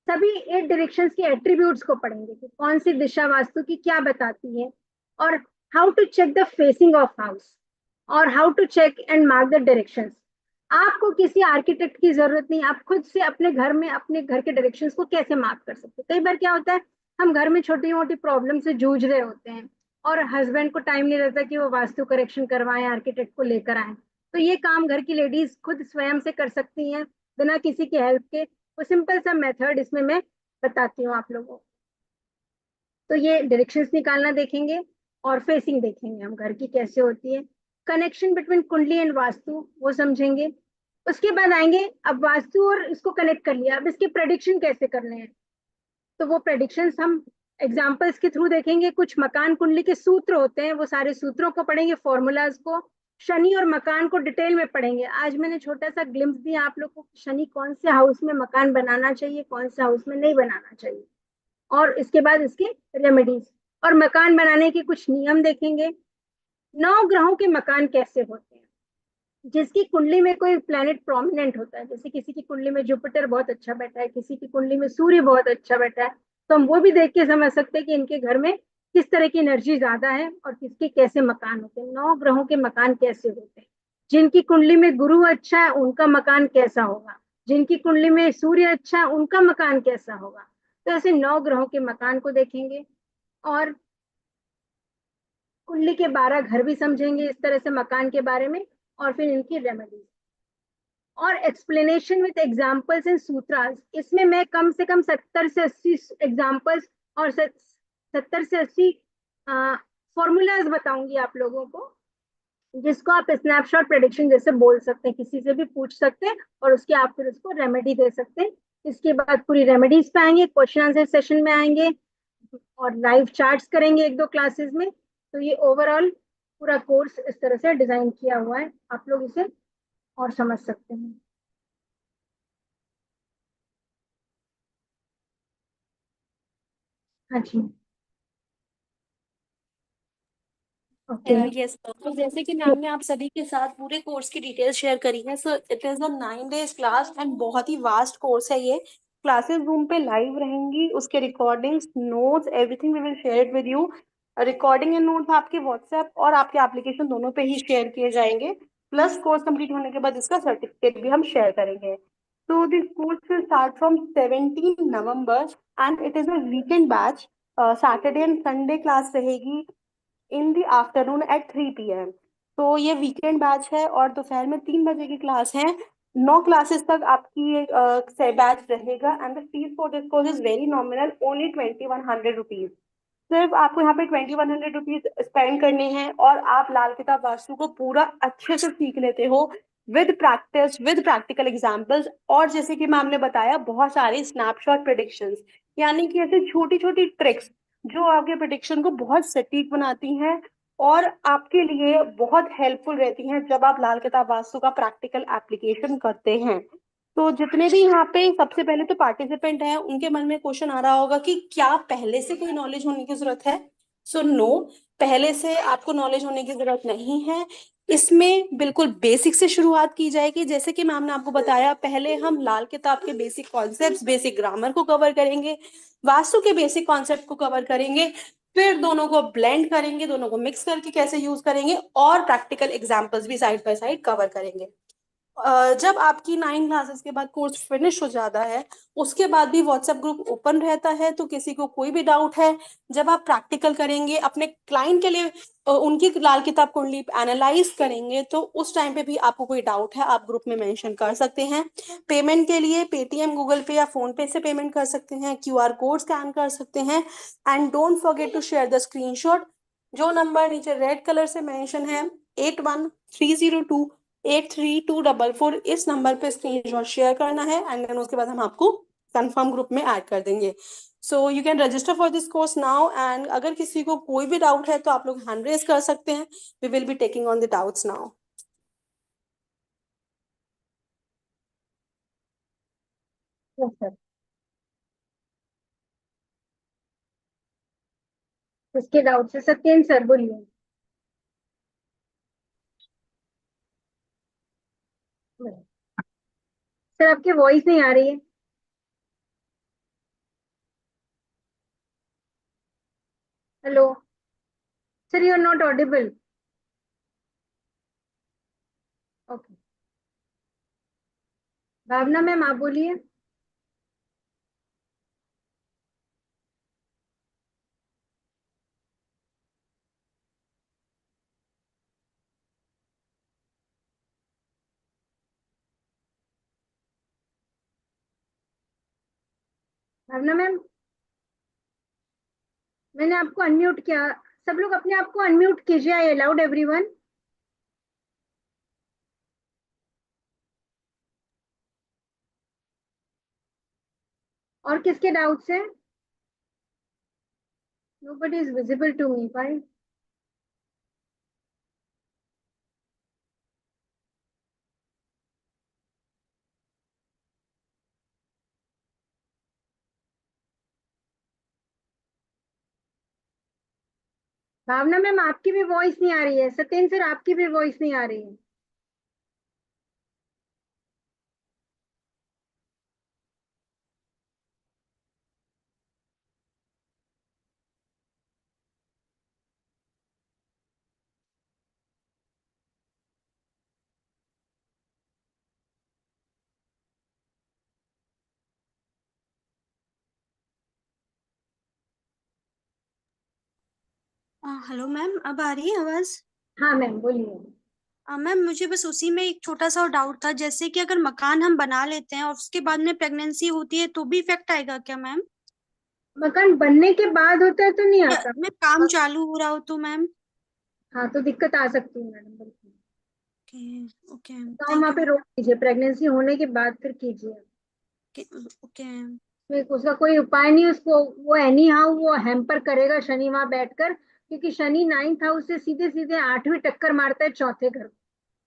सभी 8 डायरेक्शंस के एट्रीब्यूट्स को पढ़ेंगे कि कौन सी दिशा वास्तु की क्या बताती है, और how to check the facing of house, और how to check and mark the directions. आपको किसी आर्किटेक्ट की जरूरत नहीं, आप खुद से अपने घर में अपने घर के डायरेक्शंस को कैसे मार्क कर सकते हैं। कई बार क्या होता है, हम घर में छोटी मोटी प्रॉब्लम से जूझ रहे होते हैं और हस्बैंड को टाइम नहीं रहता कि वो वास्तु करेक्शन करवाएं, आर्किटेक्ट को लेकर आए। तो ये काम घर की लेडीज खुद स्वयं से कर सकती हैं बिना किसी की हेल्प के। वो सिंपल सा मेथड इसमें मैं बताती हूँ आप लोगों को। तो ये डायरेक्शंस निकालना देखेंगे, और फेसिंग देखेंगे हम घर की कैसे होती है। कनेक्शन बिटवीन कुंडली एंड वास्तु वो समझेंगे। उसके बाद आएंगे, अब वास्तु और इसको कनेक्ट कर लिया, अब इसके प्रेडिक्शन कैसे करने हैं। तो वो प्रेडिक्शंस हम एग्जाम्पल्स के थ्रू देखेंगे। कुछ मकान कुंडली के सूत्र होते हैं, वो सारे सूत्रों को पढ़ेंगे, फॉर्मूलाज को। शनि और मकान को डिटेल में पढ़ेंगे। आज मैंने छोटा सा ग्लिम्स दिया आप लोग को, शनि कौन से हाउस में मकान बनाना चाहिए, कौन से हाउस में नहीं बनाना चाहिए, और इसके बाद इसके रेमेडीज और मकान बनाने के कुछ नियम देखेंगे। 9 ग्रहों के मकान कैसे होते हैं। जिसकी कुंडली में कोई प्लेनेट प्रोमिनेंट होता है, जैसे किसी की कुंडली में जुपिटर बहुत अच्छा बैठा है, किसी की कुंडली में सूर्य बहुत अच्छा बैठा है, तो हम वो भी देख के समझ सकते हैं कि इनके घर में किस तरह की एनर्जी ज्यादा है और किसके कैसे मकान होते हैं। 9 ग्रहों के मकान कैसे होते हैं। जिनकी कुंडली में गुरु अच्छा है उनका मकान कैसा होगा, जिनकी कुंडली में सूर्य अच्छा है उनका मकान कैसा होगा। तो ऐसे 9 ग्रहों के मकान को देखेंगे, और कुंडली के 12 घर भी समझेंगे इस तरह से मकान के बारे में, और फिर इनकी रेमेडीज और एक्सप्लेनेशन विद एग्जांपल्स एंड सूत्रास। इसमें मैं कम से कम 70 से 80 एग्जांपल्स और 70 से 80 फॉर्मूलाज बताऊंगी आप लोगों को, जिसको आप स्नैपशॉट प्रेडिक्शन जैसे बोल सकते हैं, किसी से भी पूछ सकते हैं और उसके आप फिर उसको रेमेडी दे सकते हैं। इसके बाद पूरी रेमेडीज पे आएंगे, क्वेश्चन आंसर सेशन में आएंगे, और लाइव चार्ट्स करेंगे 1-2 क्लासेस में। तो ये ओवरऑल पूरा कोर्स इस तरह से डिजाइन किया हुआ है, आप लोग इसे और समझ सकते हैं। हाँ जी। ओके। यस, तो जैसे कि मैम ने आप सभी के साथ पूरे कोर्स की डिटेल शेयर करी है। So it is a 9 days class and बहुत ही वास्ट कोर्स है ये। क्लासेस जूम पे लाइव रहेंगी, उसके recordings, notes, everything we will share it with you. Recording and notes आपके व्हाट्सएप और आपके एप्लीकेशन दोनों पे ही शेयर किए जाएंगे। प्लस कोर्स कंप्लीट होने के बाद इसका सर्टिफिकेट भी हम शेयर करेंगे। तो this course will start from 17 November and it is a weekend batch. Saturday and Sunday class रहेगी in the afternoon at 3 p.m। तो ये वीकेंड बैच है और दोपहर में 3 बजे की क्लास है। 9 क्लासेस तक आपकी बैच रहेगा and the fees for this course is very nominal, only 2100 rupees. सिर्फ आपको यहाँ पे 2100 रुपीज स्पेंड करने हैं और आप लाल किताब वास्तु को पूरा अच्छे से सीख लेते हो, with practice, with practical examples, और जैसे कि मैम ने बताया बहुत सारी स्नैपशॉट प्रिडिक्शंस, यानी कि ऐसे छोटी छोटी ट्रिक्स जो आपके प्रिडिक्शन को बहुत सटीक बनाती हैं और आपके लिए बहुत हेल्पफुल रहती हैं जब आप लाल किताब वास्तु का प्रैक्टिकल एप्लीकेशन करते हैं। तो जितने भी यहाँ पे सबसे पहले तो पार्टिसिपेंट हैं उनके मन में क्वेश्चन आ रहा होगा कि क्या पहले से कोई नॉलेज होने की जरूरत है। सो नो, पहले से आपको नॉलेज होने की जरूरत नहीं है। इसमें बिल्कुल बेसिक से शुरुआत की जाएगी। जैसे कि मैम ने आपको बताया, पहले हम लाल किताब के बेसिक कॉन्सेप्ट्स, बेसिक ग्रामर को कवर करेंगे, वास्तु के बेसिक कॉन्सेप्ट को कवर करेंगे, फिर दोनों को ब्लेंड करेंगे, दोनों को मिक्स करके कैसे यूज करेंगे, और प्रैक्टिकल एग्जांपल्स भी साइड बाय साइड कवर करेंगे। जब आपकी 9 क्लासेस के बाद कोर्स फिनिश हो जाता है, उसके बाद भी व्हाट्सएप ग्रुप ओपन रहता है, तो किसी को कोई भी डाउट है, जब आप प्रैक्टिकल करेंगे अपने क्लाइंट के लिए, उनकी लाल किताब कुंडली एनालाइज करेंगे, तो उस टाइम पे भी आपको कोई डाउट है आप ग्रुप में मेंशन कर सकते हैं। पेमेंट के लिए पेटीएम, गूगल पे या फोन पे से पेमेंट कर सकते हैं, क्यूआर कोड स्कैन कर सकते हैं। And don't forget to share the screenshot. जो नंबर नीचे रेड कलर से मेंशन है, 8130283244, इस नंबर पे स्क्रीनशॉट शेयर करना है, एंड देन उसके बाद हम आपको कंफर्म ग्रुप में ऐड कर देंगे। So you can register for this course now, and अगर किसी को कोई भी डाउट है तो आप लोग हैंड रेज कर सकते हैं। We will be taking on the doubts now. Yes sir. इसके डाउट से सत्येंद्र सर बोलिए। सर आपकी वॉइस नहीं आ रही है। Hello sir, you are not audible. Okay. Bhavna ma'am आप बोलिए। भावना मैम, मैंने आपको अनम्यूट किया। सब लोग अपने आप को अनम्यूट कीजिए। I allowed everyone. और किसके डाउट्स हैं? Nobody is visible to me. Fine. Bhavna ma'am आपकी भी वॉइस नहीं आ रही है। सत्येंद्र सर आपकी भी वॉइस नहीं आ रही है। हेलो मैम, अब आ रही है आवाज? हाँ मैम बोलिए। मैम मुझे बस उसी में एक छोटा सा और डाउट था, जैसे कि अगर मकान हम बना लेते हैं और उसके बाद में प्रेगनेंसी होती है तो भी इफेक्ट आएगा क्या मैम? मकान बनने के बाद होता है तो नहीं या आता। मैं काम चालू हो रहा हो तो मैम? हाँ तो दिक्कत आ सकती है मैडम, बिल्कुल। ओके। ओके। तो हम थैंक वहाँ यू पे मैम। रोक दीजिए, प्रेगनेंसी होने के बाद फिर कीजिए। ओके। उसका कोई उपाय नहीं। उसको वो एनी हाउ वो हैम्पर करेगा शनि वहां बैठकर, क्योंकि शनि 9th हाउस से सीधे सीधे 8वीं टक्कर मारता है चौथे घर को।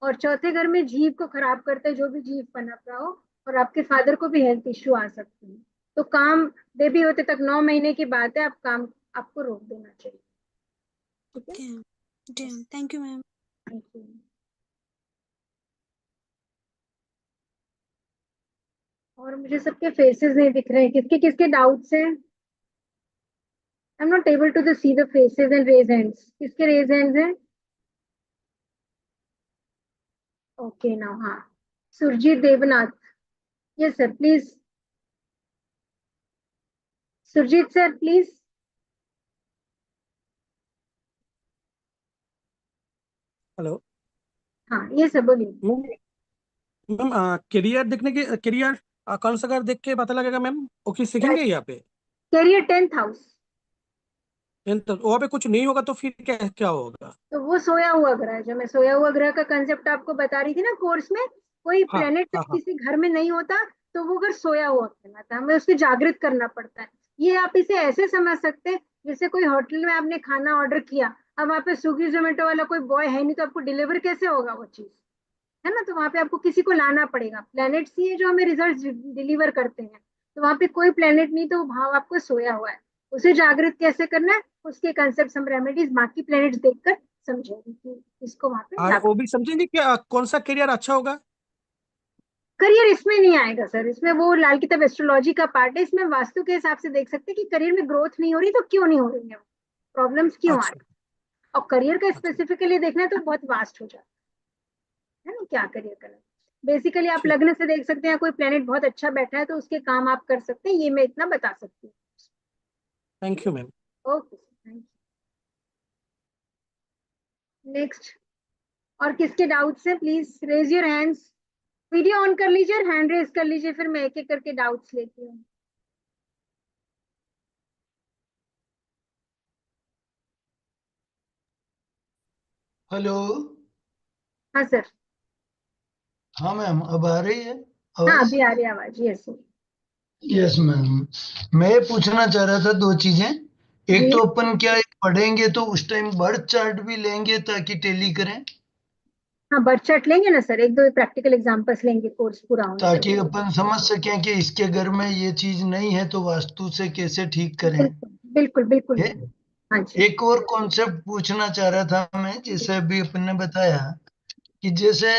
और चौथे घर में जीव को खराब करता है, जो भी जीव पनप रहा हो। और आपके फादर को भी हेल्थ इश्यू आ सकते हैं। तो काम बेबी होते तक 9 महीने की बात है, आप काम आपको रोक देना चाहिए। ठीक है। Okay. Thank you ma'am. Thank you. और मुझे सबके फेसेस नहीं दिख रहे हैं। किसके किसके डाउट्स हैं? I am not able to see the faces and raise hands. किसके रेज हैंड्स हैं? ओके नाउ हाँ। Surjit Debnath. Yes sir please. Surjit sir please. Hello हाँ ये सर बोलिए। मैम। मैम करियर देखने के करियर कौन सा घर देख के पता लगेगा मैम? ओके सीखेंगे यहाँ पे? Career 10th house. तो वहाँ पे कुछ नहीं होगा तो फिर क्या क्या होगा? तो वो सोया हुआ ग्रह है। जो मैं सोया हुआ ग्रह का कंसेप्ट आपको बता रही थी ना कोर्स में, कोई हाँ प्लेनेट जब हाँ हाँ। किसी घर में नहीं होता तो वो घर सोया हुआ कहलाता है। हमें उसको जागृत करना पड़ता है। ये आप इसे ऐसे समझ सकते हैं, जैसे कोई होटल में आपने खाना ऑर्डर किया, अब वहाँ पे स्विगी जोमेटो वाला कोई बॉय है नहीं, तो आपको डिलीवर कैसे होगा वो चीज? है ना। तो वहां पे आपको किसी को लाना पड़ेगा। प्लेनेट्स ही है जो हमें रिजल्ट डिलीवर करते हैं। तो वहां पे कोई प्लेनेट नहीं, तो वो भाव आपको सोया हुआ है। उसे जागृत कैसे करना है, उसके कंसेप्ट हम रेमेडीज बाकी प्लेनेट्स देखकर समझेंगे कि इसको वहां पे और लाभ। वो भी समझेंगे कि कौन सा करियर अच्छा होगा। करियर इसमें नहीं आएगा सर, इसमें वो लाल किताब एस्ट्रोलॉजी का पार्ट है, इसमें वास्तु के हिसाब से देख सकते हैं कि करियर में ग्रोथ नहीं हो रही तो क्यों नहीं हो रही है, प्रॉब्लम्स क्यों आ रही अच्छा। है। और करियर का अच्छा। स्पेसिफिकली देखना है तो बहुत वास्ट हो जाता है ना, क्या करियर करना। बेसिकली आप ठीक। लग्न से देख सकते हैं, कोई प्लेनेट बहुत अच्छा बैठा है तो उसके काम आप कर सकते हैं, ये मैं इतना बता सकती थैंक यू मैम। हूँ। Okay, thank you. नेक्स्ट, और किसके डाउट्स है please raise your hands. Video on कर लीजिए और हैंड रेज कर लीजिए, फिर मैं एक एक करके डाउट्स लेती हूँ। हेलो। हाँ सर। हाँ मैम, अब आ रही है हाँ आवाज? अभी आ रही है आवाज, यस सर। Yes ma'am. मैं ये पूछना चाह रहा था दो चीजें। एक जी तो अपन क्या ये पढ़ेंगे तो उस टाइम बर्थ चार्ट भी लेंगे ताकि टैली करें, हाँ, बर्थ चार्ट लेंगे ना सर, एक दो प्रैक्टिकल एग्जांपल्स लेंगे कोर्स पूरा होने के ताकि बाद। अपन समझ सकें कि इसके घर में ये चीज नहीं है तो वास्तु से कैसे ठीक करें। बिल्कुल बिल्कुल बिल्कुल है। लेंगे। हाँ जी। एक और कॉन्सेप्ट पूछना चाह रहा था मैं, जैसे अभी अपन ने बताया कि जैसे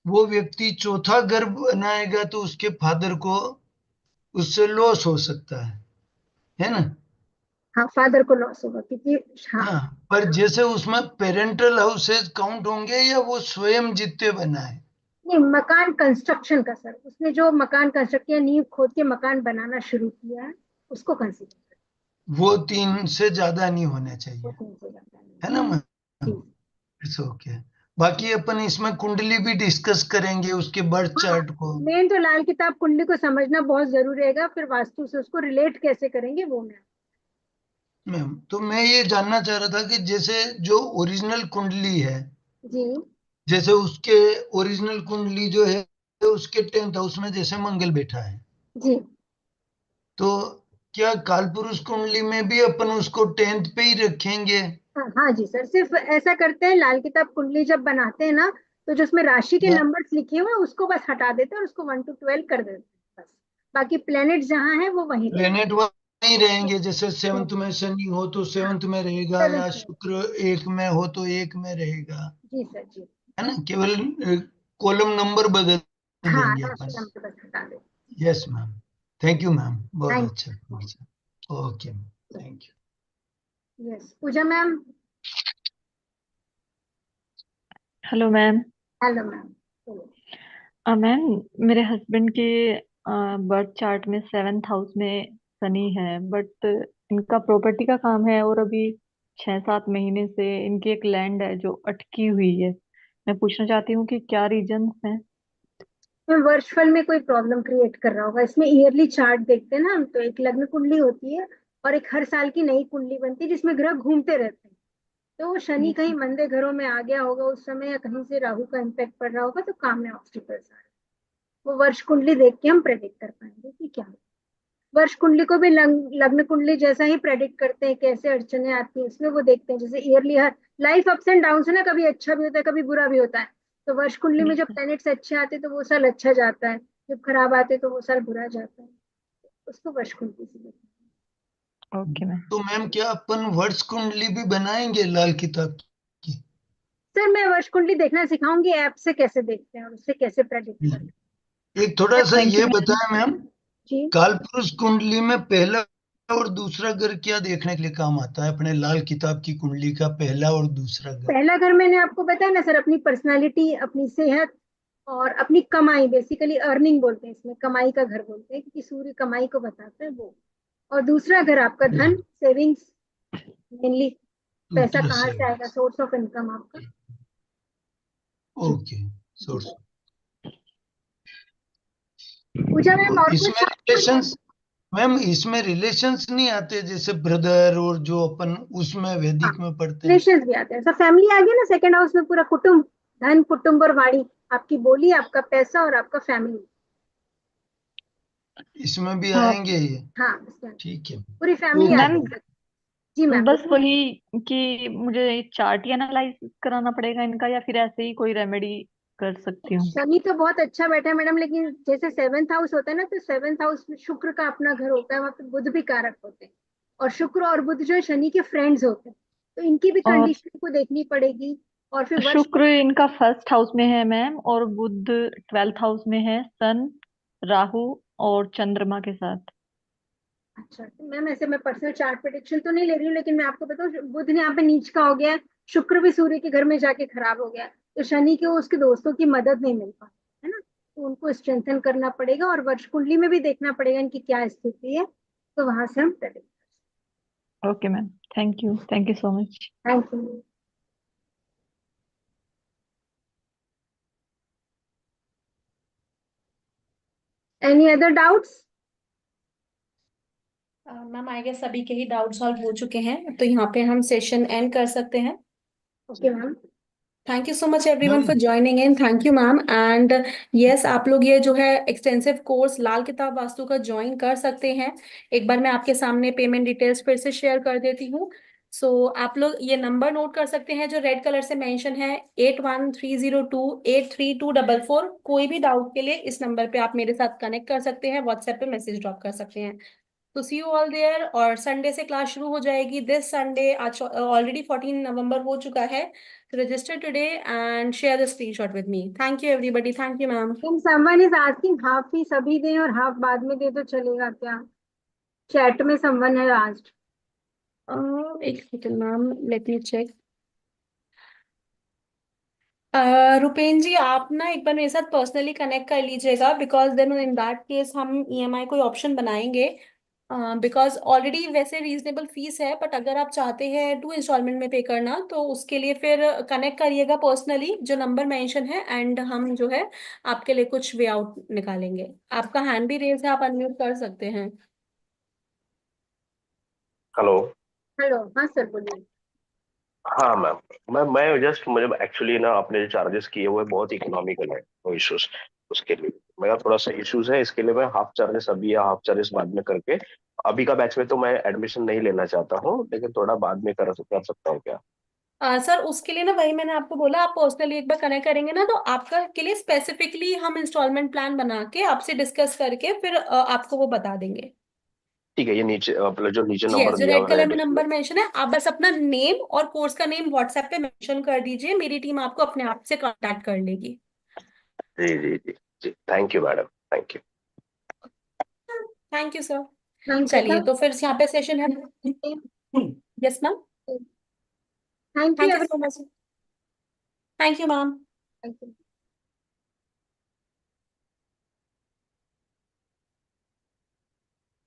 वो व्यक्ति चौथा घर बनाएगा तो उसके फादर को उससे लॉस हो सकता है ना? हाँ, फादर को लॉस होगा क्योंकि, हाँ। हाँ, पर जैसे उसमें पेरेंटल हाउसेज काउंट होंगे या वो स्वयं जितने बनाए? नहीं, मकान कंस्ट्रक्शन का सर, उसने जो मकान कंस्ट्रक्ट किया, नींव खोद के मकान बनाना शुरू किया है, उसको कंसिडर वो तीन से ज्यादा नहीं होने वो चाहिए, 3 से ज्यादा नहीं। है ना मैम? जी। It's okay. बाकी अपन इसमें कुंडली भी डिस्कस करेंगे, उसके बर्थ हाँ, चार्ट को। मेन तो लाल किताब कुंडली को समझना बहुत जरूरी रहेगा, फिर वास्तु से उसको रिलेट कैसे करेंगे वो मैं। मैम तो मैं ये जानना चाह रहा था कि जैसे जो ओरिजिनल कुंडली है, जी जैसे उसके ओरिजिनल कुंडली जो है उसके 10th हाउस में जैसे मंगल बैठा है, जी। तो क्या कालपुरुष कुंडली में भी अपन उसको 10th पे ही रखेंगे? हाँ हाँ जी सर, सिर्फ ऐसा करते हैं, लाल किताब कुंडली जब बनाते हैं ना, तो जो उसमें राशि के या नंबर्स लिखे हुए हैं उसको बस हटा देते हैं और उसको 1 to 12 कर देते हैं बस। बाकी प्लेनेट जहाँ है वो वहीं रहेंगे। प्लेनेट वहीं रहेंगे, जैसे सेवंथ में शनि हो तो हाँ, सेवंथ में रहेगा, या 7th में। शुक्र एक में हो तो एक में रहेगा, जी सर जी। है ना? केवल कॉलम नंबर बदल हाँ, देंगे राशि अपन। नंबर बस हटा देते yes ma'am. Thank you ma'am, बहुत हैं। अच्छा बहुत अच्छा। Okay ma'am, thank you. Yes, Pooja ma'am. Hello ma'am. Hello ma'am. चलो। मैम, मेरे हस्बैंड के बर्थ चार्ट में 7th हाउस में शनि है, बट इनका प्रॉपर्टी का काम है और अभी 6-7 महीने से इनकी एक लैंड है जो अटकी हुई है। मैं पूछना चाहती हूँ कि क्या रीजंस हैं। तो वर्षफल में कोई प्रॉब्लम क्रिएट कर रहा होगा, इसमें ईयरली चार्ट देखते हैं ना हम, तो एक लग्न कुंडली होती है और एक हर साल की नई कुंडली बनती है जिसमें ग्रह घूमते रहते हैं। तो वो शनि कहीं मंदे घरों में आ गया होगा उस समय, या कहीं से राहु का इम्पैक्ट पड़ रहा होगा तो काम में ऑब्स्टिकल्स आ रहे हैं। वो वर्ष कुंडली देख के हम प्रेडिक्ट कर पाएंगे कि क्या है। वर्ष कुंडली को भी लग्न कुंडली जैसा ही प्रेडिक्ट करते हैं, कैसे अड़चने आती हैं इसमें वो देखते हैं, जैसे yearly her life ups and down है ना, कभी अच्छा भी होता है कभी बुरा भी होता है। तो वर्ष कुंडली में जब प्लैनेट्स अच्छे आते हैं तो वो साल अच्छा जाता है, जब खराब आते हैं तो वो साल बुरा जाता है। उसको वर्ष कुंडली से देखते ओके मैम। तो मैम क्या अपन वर्ष कुंडली भी बनाएंगे लाल किताब की? हैं। सर मैं वर्ष कुंडली देखना सिखाऊंगी, ऐप से कैसे देखते हैं और उससे कैसे प्रेडिक्ट करते एक थोड़ा सा थैंक यू ये मैम। बताएं मैम, हैं। जी। कालपुरुष कुंडली में पहला और दूसरा घर क्या देखने के लिए काम आता है? अपने लाल किताब की कुंडली का पहला और दूसरा घर। पहला घर मैंने आपको बताया ना सर, अपनी पर्सनालिटी, अपनी सेहत और अपनी कमाई, बेसिकली अर्निंग बोलते हैं इसमें, कमाई का घर बोलते हैं क्योंकि सूर्य कमाई को बताता है वो। और दूसरा घर आपका धन, सेविंग्स, मेनली पैसा दूसरा कहाँ से आएगा, सेविंग्स। सोर्स ऑफ इनकम आपका। जी। ओके। जी सोर्स। पूजा मैम, तो और कुछ? इसमें रिलेशंस, मैम इसमें रिलेशंस नहीं आते जैसे ब्रदर और जो अपन उसमें हाँ, वैदिक में पढ़ते हैं? रिलेशंस भी आते हैं, सब फैमिली आ गया ना सेकंड हाउस में, पूरा कुटुंब, धन कुटुंब और वाणी, आपकी बोली, आपका पैसा और आपका फैमिली। इसमें भी हाँ आएंगे ये? हाँ, इसमें ठीक है। पूरी फैमिली ओके आती मैम, मैम। है। जी मैम बस बोलिए। वही कि मुझे चार्ट ही एनालाइज कराना पड़ेगा इनका, या फिर ऐसे ही कोई रेमेडी कर सकती हूँ। शनि तो बहुत अच्छा बैठा है मैडम, लेकिन जैसे 7th हाउस होता है ना, तो 7th हाउस में शुक्र का अपना घर होता है, वहां पे बुध भी कारक होते हैं, और शुक्र और बुध जो है शनि के फ्रेंड्स होते हैं। तो इनकी भी और कंडीशन को देखनी पड़ेगी। और फिर वर्ष शुक्र इनका फर्स्ट हाउस में है मैम, और बुध 12th हाउस में है, सन, राहु और चंद्रमा के साथ। अच्छा, तो मैम ऐसे मैं पर्सनल चार्ट प्रेडिक्शन तो नहीं ले रही हूँ, लेकिन मैं आपको बताऊँ बुध ने यहाँ पे नीच का हो गया है, शुक्र भी सूर्य के घर में जाके खराब हो गया है, तो शनि को उसके दोस्तों की मदद नहीं मिल पाती है ना, तो उनको स्ट्रेंथन करना पड़ेगा और वर्ष कुंडली में भी देखना पड़ेगा इनकी क्या स्थिति है, तो वहां से हम predict. Okay ma'am, thank you so much. Thank you. Any other doubts? Ma'am I guess सभी के ही डाउट सॉल्व हो चुके हैं, तो यहाँ पे हम सेशन एंड कर सकते हैं। Okay ma'am. Thank you so much everyone ma'am for joining in. Thank you ma'am. And yes, आप लोग ये जो है एक्सटेंसिव कोर्स लाल किताब वास्तु का ज्वाइन कर सकते हैं। एक बार मैं आपके सामने पेमेंट डिटेल्स फिर से शेयर कर देती हूँ। आप लोग ये नंबर नोट कर सकते हैं जो रेड कलर से मेंशन है, 8130283244। कोई भी डाउट के लिए इस नंबर पे आप मेरे साथ कनेक्ट कर सकते हैं, व्हाट्सएप पे मैसेज ड्रॉप कर सकते हैं। तो सी यू ऑल देयर। और संडे से क्लास शुरू हो जाएगी, दिस संडे। आज ऑलरेडी 14 नवंबर हो चुका है। तो register today and share the screenshot with me. Thank you everybody. Thank you ma'am. Someone is asking half fees अभी दें और हाफ बाद में दे तो चलेगा क्या? चैट में समवन है आस्क्ड। एक second ma'am, let me check. Rupen ji, आप ना एक बार मेरे साथ पर्सनली कनेक्ट कर लीजिएगा, because then in that case हम ईएमआई कोई ऑप्शन बनाएंगे। बिकॉज ऑलरेडी वैसे रीजनेबल फीस है, बट अगर आप चाहते हैं 2 इंस्टॉलमेंट में पे करना, तो उसके लिए फिर कनेक्ट करिएगा पर्सनली, जो नंबर मेंशन है, एंड हम जो है आपके लिए कुछ वे आउट निकालेंगे। आपका हैंड भी रेज है, आप अनम्यूट कर सकते हैं। हेलो। हेलो, हाँ सर बोलिए। हाँ मैम, मैं जस्ट मुझे एक्चुअली ना आपने जो चार्जेस किए हुए बहुत इकोनॉमिकल है, नो इश्यूज उसके लिए। मेरा थोड़ा सा इश्यूज है, इसके लिए मैं हाफ चार्जेस अभी या हाफ चार्जेस बाद में करके, अभी का बैच में तो मैं एडमिशन नहीं लेना चाहता हूँ, लेकिन थोड़ा बाद में कर सकता हूँ क्या? सर उसके लिए ना, वही मैंने आपको बोला, आप पर्सनली एक बार कनेक्ट करेंगे ना, तो आपका के लिए स्पेसिफिकली हम इंस्टॉलमेंट प्लान बना के आपसे डिस्कस करके फिर आपको वो बता देंगे। ठीक है, ये नीचे मतलब जो नीचे यस, नंबर जो दिया रेड हुआ है कलर में डिस्प्ले। नंबर मेंशन है, आप बस अपना नेम और कोर्स का नेम व्हाट्सएप पे मेंशन कर दीजिए, मेरी टीम आपको अपने आप से कांटेक्ट कर लेगी। जी जी जी जी, thank you madam, thank you. Thank you sir. Thank you चलिए, सर। तो फिर यहाँ पे सेशन है। Yes ma'am. Thank you thank you so everyone. Much. Thank you ma'am. Thank you.